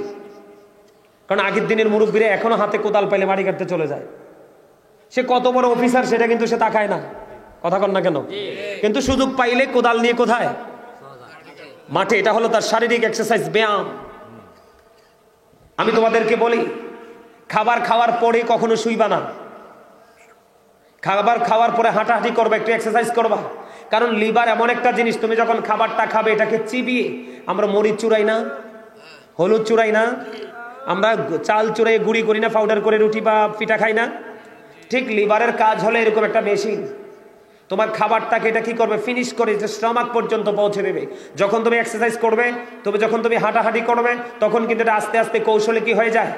A: কারণ আগের দিনের মুরব্বীরা এখনো হাতে কোদাল পাইলে মাটি কাটতে চলে যায়। সে কত বড় অফিসার সেটা কিন্তু সে তাকায় না। কথা কন না কেন? কিন্তু সুযোগ পাইলে কোদাল নিয়ে কোথায়? মাঠে। এটা হলো তার শারীরিক এক্সারসাইজ, ব্যায়াম। আমি তোমাদেরকে বলি, খাবার খাওয়ার পরে কখনো শুইবা না। খাবার খাওয়ার পরে হাঁটাহাঁটি করবা, একটু এক্সারসাইজ করবা। কারণ লিভার এমন একটা জিনিস, তুমি যখন খাবারটা খাবে এটাকে চিবিয়ে, আমরা মরিচ চুরাই না, হলুদ চুরাই না, আমরা চাল চুরাই গুঁড়ি করি না, পাউডার করে রুটি বা পিঠা খাই না। ঠিক লিভারের কাজ হলো এরকম একটা মেশিন। তোমার খাবারটাকে এটা কি করবে? ফিনিশ করে স্টমাক পর্যন্ত পৌঁছে দেবে। যখন তুমি এক্সারসাইজ করবে, যখন তুমি হাঁটাহাঁটি করবে, তখন কিন্তু এটা আস্তে আস্তে কৌশলে কি হয়ে যায়,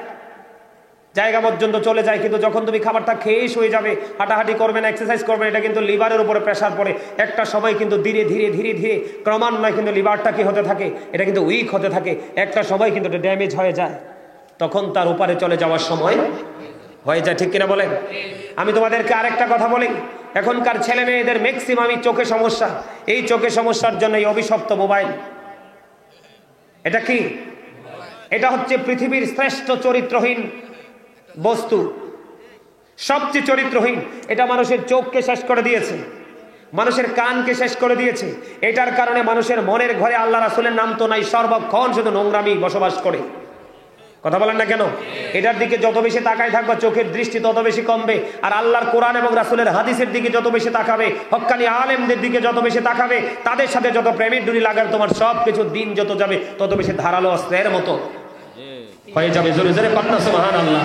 A: জায়গা পর্যন্ত চলে যায়। কিন্তু যখন তুমি খাবারটা খেয়েই শুয়ে যাবে, হাঁটাহাঁটি করবে না, এক্সারসাইজ করবে না, এটা কিন্তু লিভারের উপরে প্রেসার পড়ে। একটা সময় কিন্তু ধীরে ধীরে ধীরে ধীরে ক্রমান্বয়ে কিন্তু লিভারটা কি হতে থাকে, এটা কিন্তু উইক হতে থাকে। একটা সময় কিন্তু এটা ড্যামেজ হয়ে যায়, তখন তার উপরে চলে যাওয়ার সময় হয়ে যায়। ঠিক কিনা বলেন? আমি তোমাদেরকে আরেকটা কথা বলি, এখনকার ছেলে মেয়েদের ম্যাক্সিমামই চোখে সমস্যা। এই চোখে সমস্যার জন্য এই অভিশপ্ত মোবাইল। এটা কি? এটা হচ্ছে পৃথিবীর শ্রেষ্ঠ চরিত্রহীন বস্তু, সবচেয়ে চরিত্রহীন। এটা মানুষের চোখকে শেষ করে দিয়েছে, মানুষের কানকে শেষ করে দিয়েছে। এটার কারণে মানুষের মনের ঘরে আল্লাহ রাসূলের নাম তো নাই, সর্বক্ষণ শুধু নোংরামি বসবাস করে। কথা বলেন না কেন? এটার দিকে যত বেশি তাকায় থাকবে, চোখের দৃষ্টি তত বেশি কমবে। আর আল্লাহর কোরআন এবং রাসূলের হাদিসের দিকে যত বেশি তাকাবে, হক্কানি আলেমদের দিকে যত বেশি তাকাবে, তাদের সাথে যত প্রেমের ডুরি লাগার, তোমার সব কিছু দিন যত যাবে তত বেশি ধারালো অস্ত্রের মতো হয়ে যাবে। জোরে জোরে কন্যা সুবহানাল্লাহ,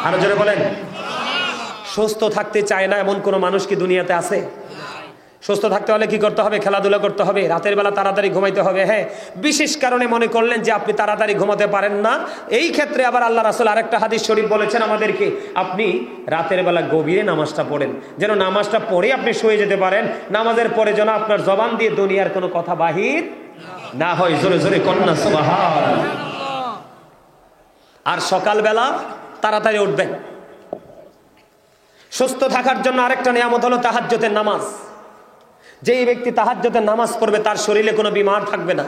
A: আরো জোরে বলেন। সুস্থ থাকতে চায় না এমন কোন মানুষ কি দুনিয়াতে আছে? সুস্থ থাকতে হলে কি করতে হবে? খেলাধুলা করতে হবে, রাতের বেলা তাড়াতাড়ি ঘুমাইতে হবে। হ্যাঁ, বিশেষ কারণে মনে করলেন যে আপনি তাড়াতাড়ি ঘুমাতে পারেন না, এই ক্ষেত্রে আবার আল্লাহ রাসূল আরেকটা হাদিস শরীফ বলেছেন আমাদেরকে, আপনি রাতের বেলা গভীরে নামাজটা পড়েন, যেন নামাজটা পড়ে আপনি শুয়ে যেতে পারেন। নামাজের পরে যেন আপনার জবান দিয়ে দুনিয়ার কোনো কথা বাহির না হয়। জোরে জোরে কন্যা সুবহানাল্লাহ। আর সকালবেলা তাড়াতাড়ি উঠবেন। সুস্থ থাকার জন্য আরেকটা নিয়ামত হলো তাহাজ্জুদের নামাজ। যেই ব্যক্তি তাহাজ্জুদের নামাজ পড়বে তার শরীরে কোনো বিমার থাকবে না।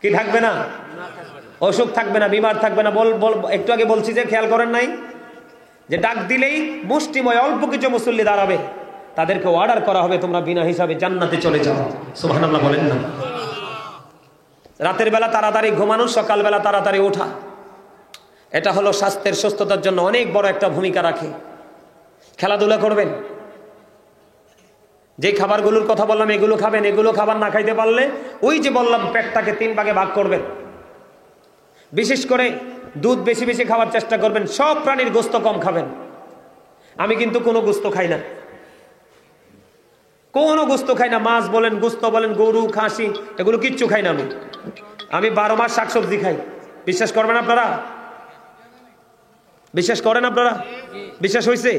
A: কি থাকবে না? অসুখ থাকবে না, বিমার থাকবে না। একটু আগে বলছি যে, খেয়াল করেন নাই যে ডাক দিলেই মুষ্টিময় অল্প কিছু মুসল্লি দাঁড়াবে, তাদেরকে অর্ডার করা হবে তোমরা বিনা হিসাবে জান্নাতে চলে যাও। সুবহানাল্লাহ বলেন না? রাতের বেলা তাড়াতাড়ি ঘুমানো, সকালবেলা তাড়াতাড়ি ওঠা, এটা হলো স্বাস্থ্যের সুস্থতার জন্য অনেক বড় একটা ভূমিকা রাখে। খেলাধুলা করবেন, যে খাবারগুলোর কথা বললাম এগুলো খাবেন। এগুলো খাবার না খাইতে পারলে ওই যে বললাম পেটটাকে 3 ভাগে ভাগ করবেন। বিশেষ করে দুধ বেশি বেশি খাওয়ার চেষ্টা করবেন। সব প্রাণীর গোস্ত কম খাবেন। আমি কিন্তু কোনো গোস্ত খাই না, কোনো গোস্ত খাই না। মাছ বলেন, গোস্ত বলেন, গরু, খাসি, এগুলো কিচ্ছু খাই না। আমি 12 মাস শাকসবজি খাই। বিশ্বাস করবেন আপনারা? বিশ্বাস করেন আপনারা? বিশ্বাস হয়েছে?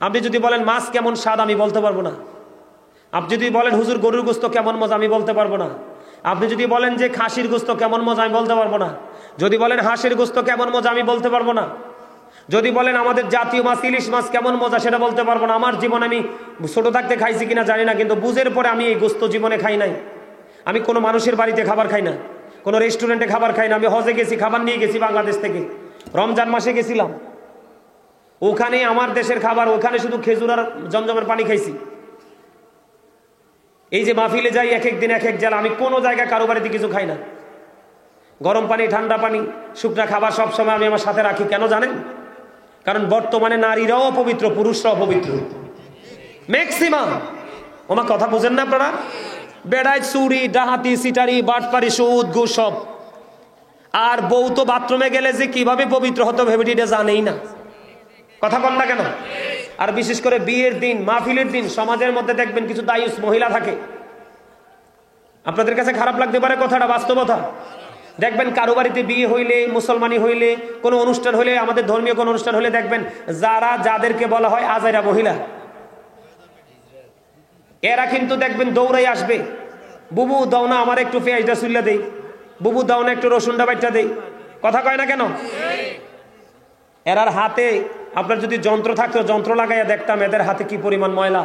A: আপনি যদি বলেন মাছ কেমন স্বাদ, আমি বলতে পারবো না। আপনি যদি বলেন হুজুর গরুর গোস্ত কেমন মজা, আমি বলতে পারবো না। আপনি যদি বলেন যে খাসির গোস্ত কেমন মজা, আমি বলতে পারবো না। যদি বলেন হাঁসের গোস্ত কেমন মজা, আমি বলতে পারবো না। যদি বলেন আমাদের জাতীয় মাছ ইলিশ মাছ কেমন মজা, সেটা বলতে পারবো না। আমার জীবন আমি ছোট থাকতে খাইছি কিনা জানি না, কিন্তু বুঝের পরে আমি এই গোস্ত জীবনে খাই নাই। আমি কোনো মানুষের বাড়িতে খাবার খাই না, কোনো রেস্টুরেন্টে খাবার খাই না। আমি হজে গেছি, খাবার নিয়ে গেছি বাংলাদেশ থেকে। রমজান মাসে গেছিলাম, ওখানে আমার দেশের খাবার, ওখানে শুধু খেজুর আর জমজমের পানি খাইছি। এই যে মাহফিলে যাই, এক এক দিন এক এক জেলা, আমি কোনো জায়গায় কারো বাড়িতে কিছু খাই না। গরম পানি, ঠান্ডা পানি, শুকনা খাবার সবসময় আমি আমার সাথে রাখি। কেন জানেন? কারণ বর্তমানে নারীরাও অপবিত্র, পুরুষরাও অপবিত্র ম্যাক্সিমাম। আমার কথা বুঝেন না আপনারা? বেড়ায় চুরি, ডাহাতি, সিটারি, বাটপারি, সুদ, ঘুষ সব। আর বউ তো বাথরুমে গেলে যে কিভাবে পবিত্র হতে ভেবে এটা জানেই না। কথা বল না কেন? আর বিশেষ করে বিয়ের দিন, মাহফিলের দিন সমাজের মধ্যে দেখবেন কিছু দায়ুস মহিলা থাকে। আপনাদের কাছে খারাপ লাগতে পারে কথাটা, বাস্তবতা। দেখবেন কারো বাড়িতে বিয়ে হইলে, মুসলমানি হইলে, কোনো অনুষ্ঠান হইলে, আমাদের ধর্মীয় কোনো অনুষ্ঠান হলে দেখবেন যাদেরকে বলা হয় আজাইরা মহিলা, এরা কিন্তু দেখবেন দৌড়াই আসবে, বুবু দাও না আমার একটু পেঁয়াজটা চুল্লা দেই, বুবু দাও না একটু রসুনটা বাইটা দেই। কথা কয় না কেন? এরার হাতে আপনার যদি যন্ত্র থাকতো, যন্ত্র লাগাইয়া দেখতাম এদের হাতে কি পরিমাণ ময়লা।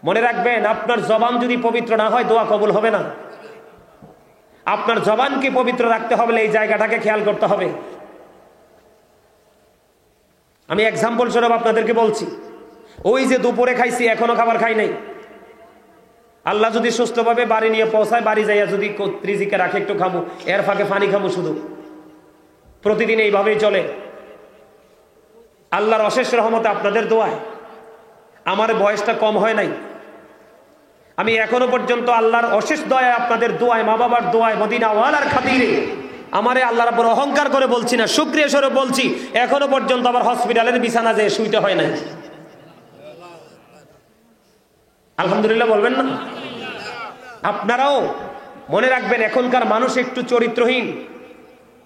A: মনে রাখবেন, আপনার জবান যদি পবিত্র না হয় দোয়া কবুল হবে না। আপনার জবানকে পবিত্র রাখতে হবে, এই জায়গাটাকে খেয়াল করতে হবে। আমি এক্সাম্পল স্বরূপ আপনাদেরকে বলছি, ওই যে দুপুরে খাইছি এখনো খাবার খাই নাই, আল্লাহ যদি সুস্থভাবে বাড়ি নিয়ে পৌঁছায়, বাড়ি যাইয়া যদি রিজিকে রাখে একটু খামু, এর ফাঁকে পানি খামু শুধু। প্রতিদিন এইভাবেই চলে। আল্লাহর অশেষ রহমতে আপনাদের দোয়ায় আমার বয়সটা কম হয় নাই। আমি এখনো পর্যন্ত আল্লাহর অশেষ দয়ায়, আপনাদের দোয়ায়, মা বাবার দোয়ায়, মদিনা ওয়ালার খাতিরে আমারে আল্লাহর উপর অহংকার করে বলছি না, শুকরিয়া স্বরূপ বলছি, এখনো পর্যন্ত আবার হসপিটালের বিছানা যেয়ে শুইতে হয় নাই। আলহামদুলিল্লাহ বলবেন না? আপনারাও মনে রাখবেন, এখনকার মানুষ একটু চরিত্রহীন।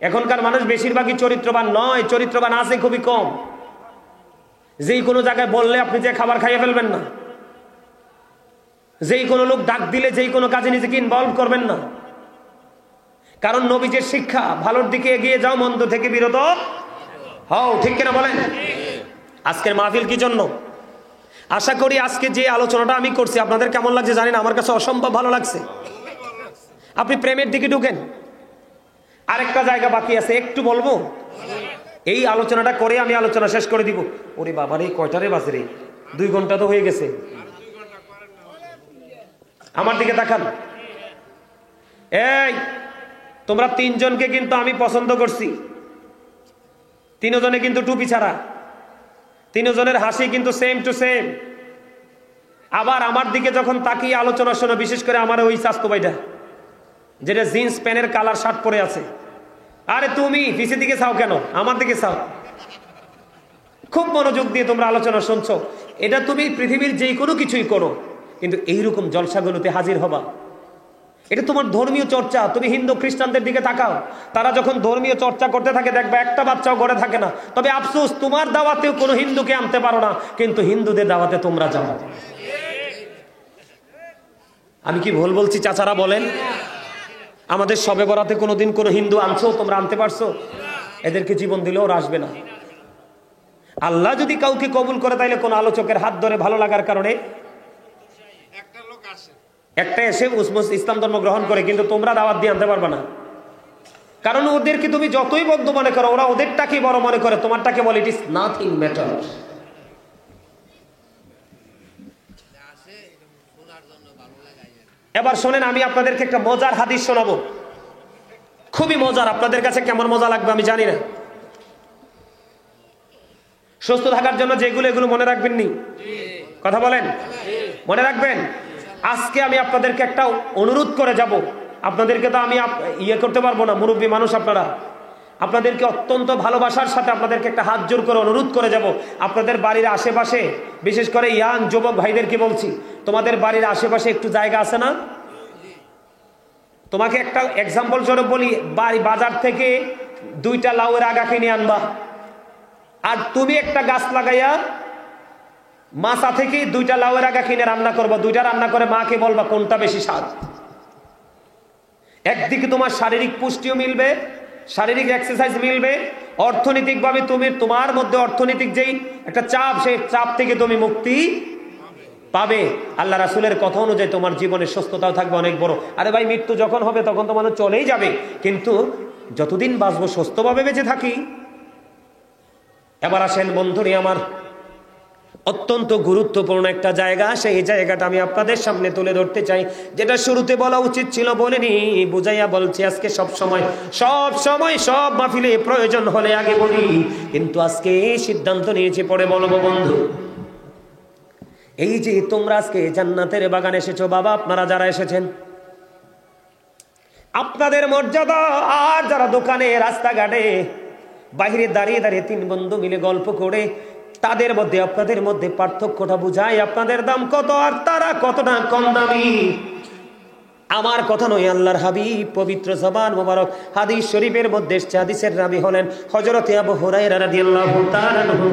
A: এখনকার মানুষ বেশিরভাগই চরিত্রবান নয়, চরিত্রবান আছে খুবই কম। যেই কোনো জায়গায় বললে আপনি যে খাবার খাইয়ে ফেলবেন না, যেই কোনো লোক ডাক দিলে যেই কোনো কাজে নিজেকে ইনভলভ করবেন না। কারণ নবীজির শিক্ষা, ভালোর দিকে এগিয়ে যাও, মন্দ থেকে বিরত হও। ঠিক কিনা বলেন? আজকের মাহফিল কি জন্য? আশা করি আজকে যে আলোচনাটা আমি করছি আপনাদের কেমন লাগছে জানি না, আমার কাছে অসম্ভব ভালো লাগছে। আপনি প্রেমের দিকে ঢুকেন। আরেকটা জায়গা বাকি আছে, একটু বলবো। এই আলোচনাটা করে আমি আলোচনা শেষ করে দিব। ওরে বাবা রে, কয়টারে বাজে রে, 2 ঘন্টা তো হয়ে গেছে। আমার দিকে তাকান। এই তোমরা 3 জনকে কিন্তু আমি পছন্দ করছি। 3 জনে কিন্তু টুপি ছাড়া, 3 জনের হাসি কিন্তু সেম টু সেম। আবার আমার দিকে যখন তাকিয়ে আলোচনা শোনো, বিশেষ করে আমার ওই স্বাস্থ্য ভাইটা যেটা জিন্স প্যান্টের কালার শার্ট পরে আছে, আরে তুমি পিছের দিকে চাও কেন? আমার দিকে চাও। খুব মনোযোগ দিয়ে তোমরা আলোচনা শুনছো। এটা তুমি পৃথিবীর যেই কোনো কিছুই করো, কিন্তু এইরকম জলসাগুলোতে হাজির হবা। এটা তোমার ধর্মীয় চর্চা। তুমি হিন্দু খ্রিস্টানদের দিকে তাকাও, তারা যখন ধর্মীয় চর্চা করতে থাকে দেখবা একটা বাচ্চাও ঘরে থাকে না। তবে আফসোস, তোমার দাওয়াতেও কোনো হিন্দুকে আনতে পারো না, কিন্তু হিন্দুদের দাওয়াতে তোমরা যাও। আমি কি ভুল বলছি চাচারা বলেন? আমাদের শবে বরাতে কোনোদিন কোনো হিন্দু আনছো? তোমরা আনতে পারছো? এদেরকে জীবন দিলেও ওরা আসবে না। আল্লাহ যদি কাউকে কবুল করে, তাইলে কোন আলোচকের হাত ধরে ভালো লাগার কারণে একটা এসে ইসলাম ধর্ম গ্রহণ করে, কিন্তু তোমরা দাওয়াত দিয়ে আনতে পারবে না। কারণ ওদেরকে তুমি যতই বদ্ধ মনে করো, ওরা ওদেরটাকে বড় মনে করে, তোমারটাকে বলে ইট ইজ নাথিং ম্যাটার। এবার শোনেন, আমি আপনাদেরকে একটা মজার হাদিস শোনাবো, খুবই মজার। আপনাদের কাছে কেমন মজা লাগবে আমি জানি না। সুস্থ থাকার জন্য যেগুলো, এগুলো মনে রাখবেন নি? কথা বলেন, মনে রাখবেন। আজকে আমি আপনাদেরকে একটা অনুরোধ করে যাব। আপনাদেরকে তো আমি ইয়ে করতে পারবো না, মুরব্বী মানুষ আপনারা। আপনাদেরকে অত্যন্ত ভালোবাসার সাথে আপনাদেরকে একটা হাত জোর করে অনুরোধ করে যাব। আপনাদের বাড়ির আশেপাশে, বিশেষ করে ইয়াং যুবক ভাইদেরকে বলছি, তোমাদের বাড়ির আশেপাশে একটু জায়গা আছে না? তোমাকে একটা এক্সাম্পল স্বরূপ বলি, বাজার থেকে 2টা লাউয়ের আগা কিনে আনবা, আর তুমি একটা গাছ লাগাইয়া মাছা থেকে 2টা লাউয়ের আগা কিনে রান্না করবা। 2টা রান্না করে মাকে বলবা কোনটা বেশি স্বাদ। একদিকে তোমার শারীরিক পুষ্টিও মিলবে, শারীরিক এক্সারসাইজ মিলবে, অর্থনৈতিকভাবে তুমি, তোমার মধ্যে অর্থনৈতিক যেই একটা চাপ, সেই চাপ থেকে তুমি মুক্তি পাবে। আল্লাহ রাসূলের কথা অনুযায়ী তোমার জীবনের সুস্থতাও থাকবে অনেক বড়। আরে ভাই, মৃত্যু যখন হবে তখন তো মানুষ চলেই যাবে, কিন্তু যতদিন বাঁচবো সুস্থভাবে বেঁচে থাকি। এবার আসেন বন্ধুরে আমার, অত্যন্ত গুরুত্বপূর্ণ একটা জায়গা, সেই জায়গাটা আমি আপনাদের সামনে তুলে ধরতে চাই। যেটা শুরুতে বলা উচিত ছিল বলিনি, বুঝাইয়া বলছি। আজকে সব সময় সব মাহফিলে প্রয়োজন হলে আগে বলি, কিন্তু আজকে সিদ্ধান্ত নিয়েছি পরে বলবো। বন্ধু, এই যে তোমরা আজকে জান্নাতের বাগানে এসেছো, বাবা আপনারা যারা এসেছেন, আপনাদের মর্যাদা, আর যারা দোকানে রাস্তাঘাটে বাইরে দাঁড়িয়ে দাঁড়িয়ে 3 বন্ধু মিলে গল্প করে তাদের মধ্যে আপনাদের মধ্যে পার্থক্যটা বুঝায়, আপনাদের দাম কত আর তারা কতটা কম দামি। আমার কথা নয়, আল্লাহর হাবিব পবিত্র জবান মোবারক হাদিস শরীফের মধ্যে এসেছে, হাদিসের রাবী হলেন হযরত আবু হুরায়রা রাদিয়াল্লাহু তাআলা আনহু।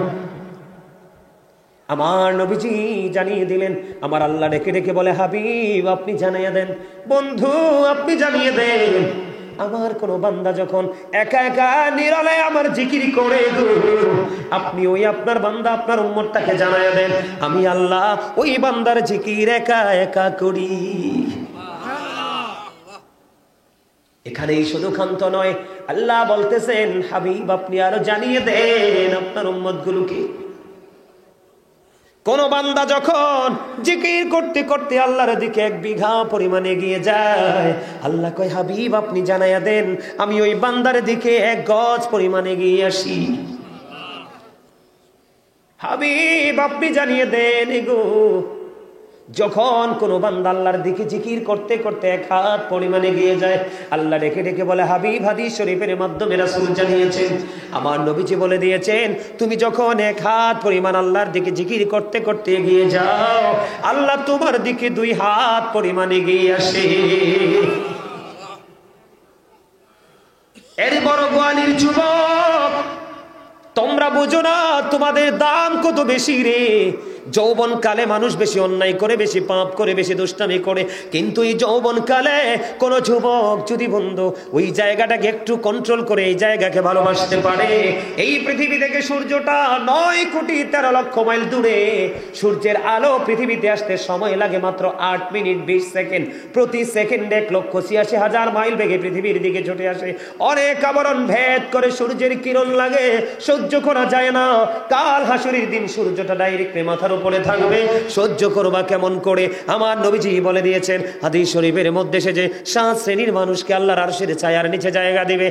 A: আমার নবীজি জানিয়ে দিলেন, আমার আল্লাহ ডেকে ডেকে বলে, হাবিব আপনি জানিয়ে দেন, বন্ধু আপনি জানিয়ে দেন, আমার কোন বান্দা যখন একা একা নীরবে আমার জিকির করে গো, আপনি ওই আপনার বান্দা আপনার উম্মতটাকে জানিয়ে দেন, আমি আল্লাহ ওই বান্দার জিকির একা একা করি। এখানেই শুধু ক্ষান্ত নয়, আল্লাহ বলতেছেন, হাবিব আপনি আরো জানিয়ে দেন আপনার উম্মতগুলোকে, কোন বান্দা যখন জিকির করতে করতে আল্লাহর দিকে 1 বিঘা পরিমাণে এগিয়ে যায়, আল্লাহ কয় হাবিব আপনি জানাইয়া দেন, আমি ওই বান্দার দিকে 1 গজ পরিমাণে এগিয়ে আসি। হাবিব আপনি জানিয়ে দেন গো, যখন কোন বান্দা আল্লাহর দিকে জিকির করতে করতে 1 হাত পরিমাণে এগিয়ে যায়, আল্লাহ ডেকে ডেকে বলে, হাবিব হাদিস শরীফের মাধ্যমে রাসূল জানিয়েছেন, আমার নবীজি বলে দিয়েছেন, তুমি যখন 1 হাত পরিমাণ আল্লাহর দিকে জিকির করতে করতে এগিয়ে যাও, আল্লাহ তোমার দিকে 2 হাত পরিমাণ এগিয়ে আসে। এর বড় গোয়ালির যুবক, তোমরা বুঝো না তোমাদের দাম কত বেশি রে। যৌবন কালে মানুষ বেশি অন্যায় করে, বেশি পাপ করে, বেশি দুষ্টামি করে, কিন্তু এই যৌবন কালে কোন যুবক যদি বন্ধু ওই জায়গাটাকে একটু কন্ট্রোল করে এই জায়গাকে ভালোবাসতে পারে, এই পৃথিবী থেকে সূর্যটা 9,13,00,000 মাইল দূরে, সূর্যের আলো পৃথিবীতে আসতে সময় লাগে মাত্র 8 মিনিট 20 সেকেন্ড, প্রতি সেকেন্ডে 1,86,000 মাইল বেগে পৃথিবীর দিকে ছুটে আসে, অনেক আবরণ ভেদ করে সূর্যের কিরণ লাগে, সহ্য করা যায় না। কাল হাসুরের দিন সূর্যটা ডাইরেক্ট মাথার উপরে থাকবে, সহ্য করবা কেমন করে? আমার নবীজি বলে দিয়েছেন হাদিস শরীফের মধ্যে, সে যে 7 শ্রেণীর মানুষকে আল্লাহর আরশের ছায়ার নিচে জায়গা দিবে,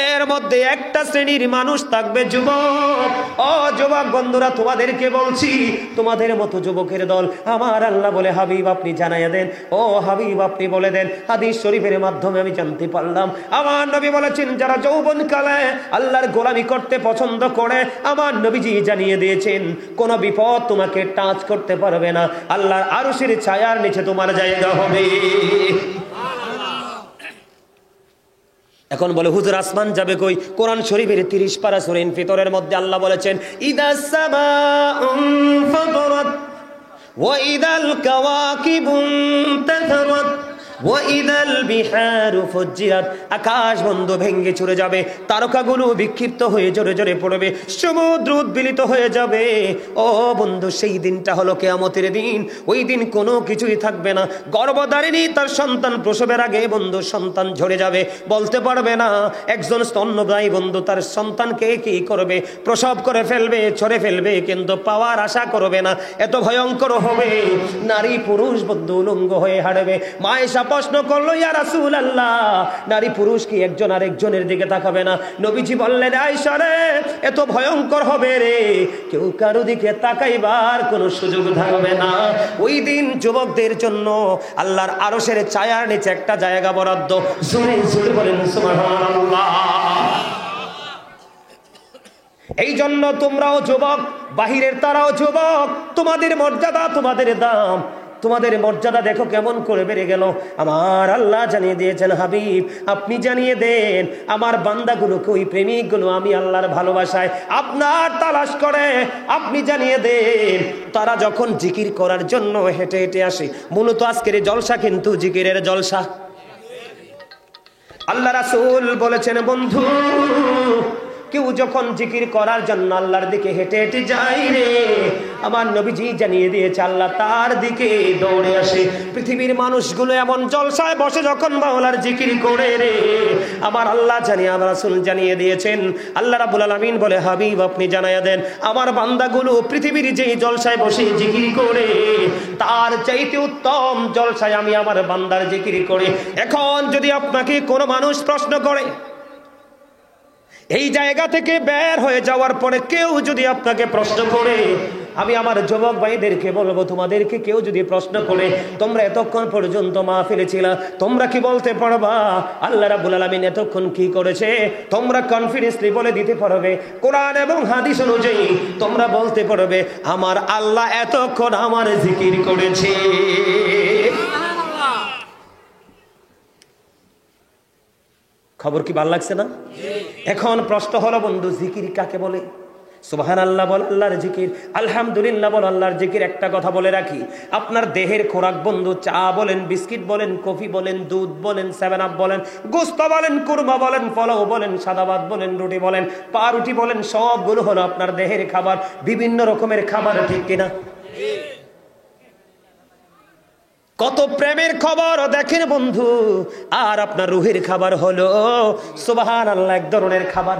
A: এর মধ্যে একটা শ্রেণীর মানুষ থাকবে যুবক। ও যুবক বন্ধুরা, তোমাদেরকে বলছি, তোমাদের মতো যুবকের দল আমার আল্লাহ বলে, হাবিব আপনি জানাইয়া দেন, ও হাবিব আপনি বলে দেন। হাদিস শরীফের মাধ্যমে আমি জানতে পারলাম, আমার নবী বলেছেন, যারা যৌবন কালে আল্লাহর গোলামি করতে পছন্দ করে, আমার নবীজি জানিয়ে দিয়েছেন, কোন বিপদ তোমাকে টাচ করতে পারবে না, আল্লাহর আরশের ছায়ার নিচে তোমার জায়গা হবে। এখন বলে হুজুর আসমান যাবে কই? কোরআন শরীফের 30 পারা সূরা ইনফিতরের মধ্যে আল্লাহ বলেছেন, ইদাস সামাউন ফাতারাত ওয়া ইদাল কাওয়াকিবুন তাতারাত ওয়াইদাল বিহারু ফুজ্জিরাত, আকাশ বন্ধ ভেঙে চুরে যাবে, তারকাগুলো বিক্ষিপ্ত হয়ে জোরে জোরে পড়বে, সমুদ্র উদ্বেলিত হয়ে যাবে। ও বন্ধু, সেই দিনটা হলো কিয়ামতের দিন। ওই দিন কোনো কিছুই থাকবে না। গর্ভধারিণী তার সন্তান প্রসবের আগে বন্ধু সন্তান ঝরে যাবে, বলতে পারবে না। একজন স্তন্যদায়ী বন্ধু তার সন্তানকে কি করবে, প্রসব করে ফেলবে, ছড়ে ফেলবে, কিন্তু পাওয়ার আশা করবে না। এত ভয়ঙ্কর হবে। নারী পুরুষ বন্ধু উলঙ্গ হয়ে হাঁটবে। মায়েশা প্রশ্ন করলো, ইয়া রাসূলুল্লাহ, নারী পুরুষ কি একজন আরেকজনের দিকে তাকাবে না? নবীজি বললেন, আয়েশা রে, এত ভয়ঙ্কর হবে রে, কেউ কারো দিকে তাকাইবার কোনো সুযোগ থাকবে না। ওই দিন যুবকদের জন্য আল্লাহর আরশের ছায়ার নিচে একটা জায়গা বরাদ্দ। জোরে জোরে বলেন সুবহানাল্লাহ। এই জন্য তোমরাও যুবক, বাহিরের তারাও যুবক, তোমাদের মর্যাদা, তোমাদের দাম, তোমাদের মর্যাদা দেখো কেমন করে বেড়ে গেল। আমার আল্লাহ জানিয়ে দিয়েছেন, হাবিব আপনি জানিয়ে দেন, আমার বান্দাগুলোকে, ওই প্রেমিকগুলো আমি আল্লাহর ভালোবাসায় আপনার তালাশ করে, আপনি জানিয়ে দেন, তারা যখন জিকির করার জন্য হেঁটে হেঁটে আসে। মূলত আজকের জলসা কিন্তু জিকিরের জলসা। আল্লাহ রাসূল বলেছেন, বন্ধু কেউ যখন জিকির করার জন্য আল্লাহর দিকে হেঁটে হেঁটে যায় রে, আমার নবীজি জানিয়ে দিয়েছে আল্লাহ তার দিকে দৌড়ে আসে। পৃথিবীর মানুষগুলো এমন জলসায় বসে যখন মাওলার জিকির করে রে, আমার আল্লাহ জানিয়ে, আমার রাসূল জানিয়ে দিয়েছেন, আল্লাহ রাব্বুল আলামিন বলে, হাবিব আপনি জানাইয়া দেন, আমার বান্দাগুলো পৃথিবীর যেই জলসায় বসে জিকির করে, তার চাইতে উত্তম জলসায় আমি আমার বান্দার জিকির করে। এখন যদি আপনাকে কোনো মানুষ প্রশ্ন করে, এই জায়গা থেকে বের হয়ে যাওয়ার পরে কেউ যদি আপনাকে প্রশ্ন করে, আমি আমার যুবক ভাইদেরকে বলবো, তোমাদেরকে কেউ যদি প্রশ্ন করে তোমরা এতক্ষণ পর্যন্ত মাহফিলে ছিলা, তোমরা কি বলতে পারবা আল্লাহ রাব্বুল আলামিন এতক্ষণ কি করেছে? তোমরা কনফিডেন্সলি বলে দিতে পারবে কোরআন এবং হাদিস অনুযায়ী তোমরা বলতে পারবে আমার আল্লাহ এতক্ষণ আমার জিকির করেছে। খবর কি ভালো লাগছে না? এখন প্রশ্ন হলো বন্ধু, জিকির কাকে বলে? সুবহানাল্লাহ বল আল্লাহর জিকির, আলহামদুলিল্লাহ বল আল্লাহর জিকির। একটা কথা বলে রাখি, আপনার দেহের খোরাক বন্ধু, চা বলেন, বিস্কিট বলেন, কফি বলেন, দুধ বলেন, 7 আপ বলেন, গোস্ত বলেন, কুরমা বলেন, পোলাও বলেন, সাদা ভাত বলেন, রুটি বলেন, পাউরুটি বলেন, সবগুলো হলো আপনার দেহের খাবার, বিভিন্ন রকমের খাবার, ঠিক কিনা? কত প্রেমের খবর দেখেন বন্ধু। আর আপনার রুহের খাবার হলো সুবহানাল্লাহ এক ধরনের খাবার,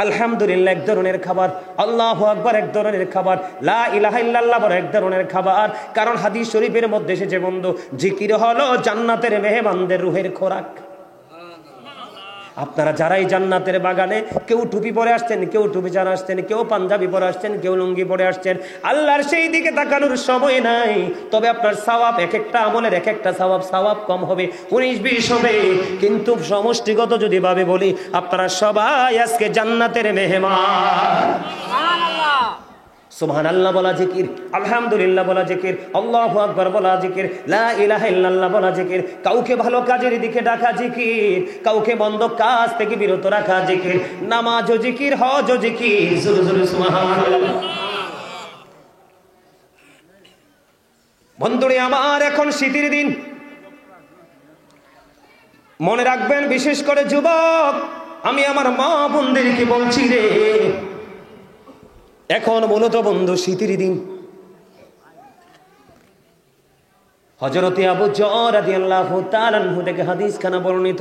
A: আলহামদুলিল্লাহ এক ধরনের খাবার, আল্লাহু আকবার এক ধরনের খাবার, লা ইলাহা ইল্লাল্লাহ এক ধরনের খাবার। কারণ হাদিস শরীফের মধ্যে এসেছে বন্ধু, জিকির হলো জান্নাতের মেহমানদের রুহের খোরাক। আপনারা যারাই জান্নাতের বাগানে, কেউ টুপি পরে আসছেন, কেউ টুপি ছাড়া আসছেন, কেউ পাঞ্জাবি পরে আসছেন, কেউ লুঙ্গি পরে আসছেন, আল্লাহর সেই দিকে তাকানোর সময় নাই। তবে আপনার সওয়াব, এক একটা আমলের এক একটা সওয়াব কম হবে, 19-20 হবে। কিন্তু সমষ্টিগত যদি ভাবে বলি, আপনারা সবাই আজকে জান্নাতের মেহমান। সুবহানাল্লাহ বলা জিকির, আলহামদুলিল্লাহ বলা জিকির, আল্লাহু আকবার বলা জিকির, লা ইলাহা ইল্লাল্লাহ বলা জিকির। কাউকে ভালো কাজের দিকে ডাকা জিকির, কাউকে মন্দ কাজ থেকে বিরত রাখা জিকির। নামাজও জিকির, হজও জিকির, জোরে জোরে সুবহানাল্লাহ। বন্ধুরে আমার, এখন শীতের দিন, মনে রাখবেন, বিশেষ করে যুবক, আমি আমার মা বোনদেরকে বলছি রে, এখন মূলত বন্ধু শীতের দিন। হযরতে আবু যর রাদিয়াল্লাহু তাআলা আনহু থেকে হাদিস খানা বর্ণিত,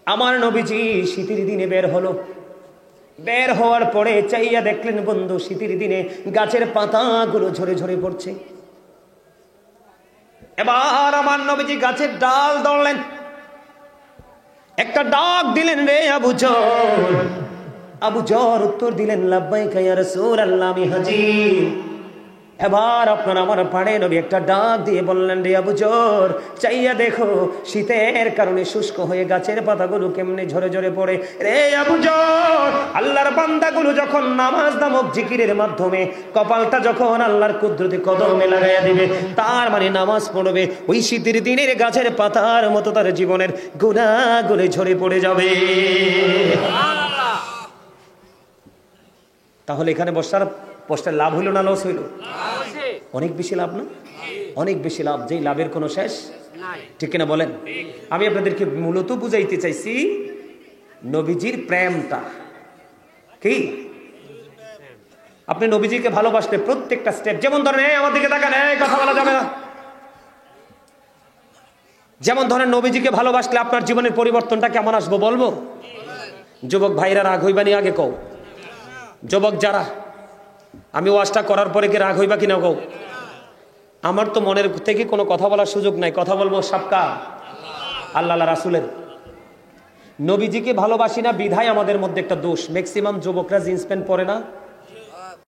A: আমার নবীজি শীতের দিনে বের হলো। বের হওয়ার পরে চাইয়া দেখলেন বন্ধু, শীতের দিনে গাছের পাতাগুলো ঝরে ঝরে পড়ছে। এবার আমার নবীজি গাছের ডাল ধরলেন, একটা ডাক দিলেন, রে আবু যর। আবু যর উত্তর দিলেন, লাব্বাইকা ইয়া রাসূলুল্লাহ, আমি হাজির। এবার আপনার আমার পাড়ে নবী একটা ডাক দিয়ে বললেন, রে আবু যর, চাইয়া দেখো শীতের কারণে শুষ্ক হয়ে গাছের পাতাগুলো কেমনে ঝরে ঝরে পড়ে। রে আবু যর, আল্লাহর বান্দাগুলো যখন নামাজ নামক জিকিরের মাধ্যমে কপালটা যখন আল্লাহর কুদরতি কদমে লাগাইয়া দিবে, তার মানে নামাজ পড়বে, ওই শীতের দিনের গাছের পাতার মতো তার জীবনের গুনাহগুলো ঝরে পড়ে যাবে। তাহলে এখানে বসার লাভ হইল না লস হইল? অনেক বেশি লাভ না? অনেক বেশি লাভ, যেই লাভের কোনো শেষ ঠিক কিনা বলেন? আমি আপনাদেরকে মূলত বুঝাইতে চাইছি নবীজির প্রেমটা কি। আপনি নবীজিকে ভালোবাসলে প্রত্যেকটা স্টেপ, যেমন ধরেন আমার দিকে তাকান, কথা বলা যাবে না, যেমন ধরেন নবীজিকে ভালোবাসলে আপনার জীবনের পরিবর্তনটা কেমন আসবো বলবো? যুবক ভাইরা রাগ হইবানি আগে কও। যুবক যারা, আমি ওয়াজটা করার পরে কি রাগ হইবা কিনা কও? আমার তো মনের থেকে কোনো কথা বলার সুযোগ নাই, কথা বলবো সবকা আল্লাহ রাসূলের। নবীজিকে ভালোবাসি না বিধায় আমাদের মধ্যে একটা দোষ, ম্যাক্সিমাম যুবকরা জিন্স প্যান্ট পরে না,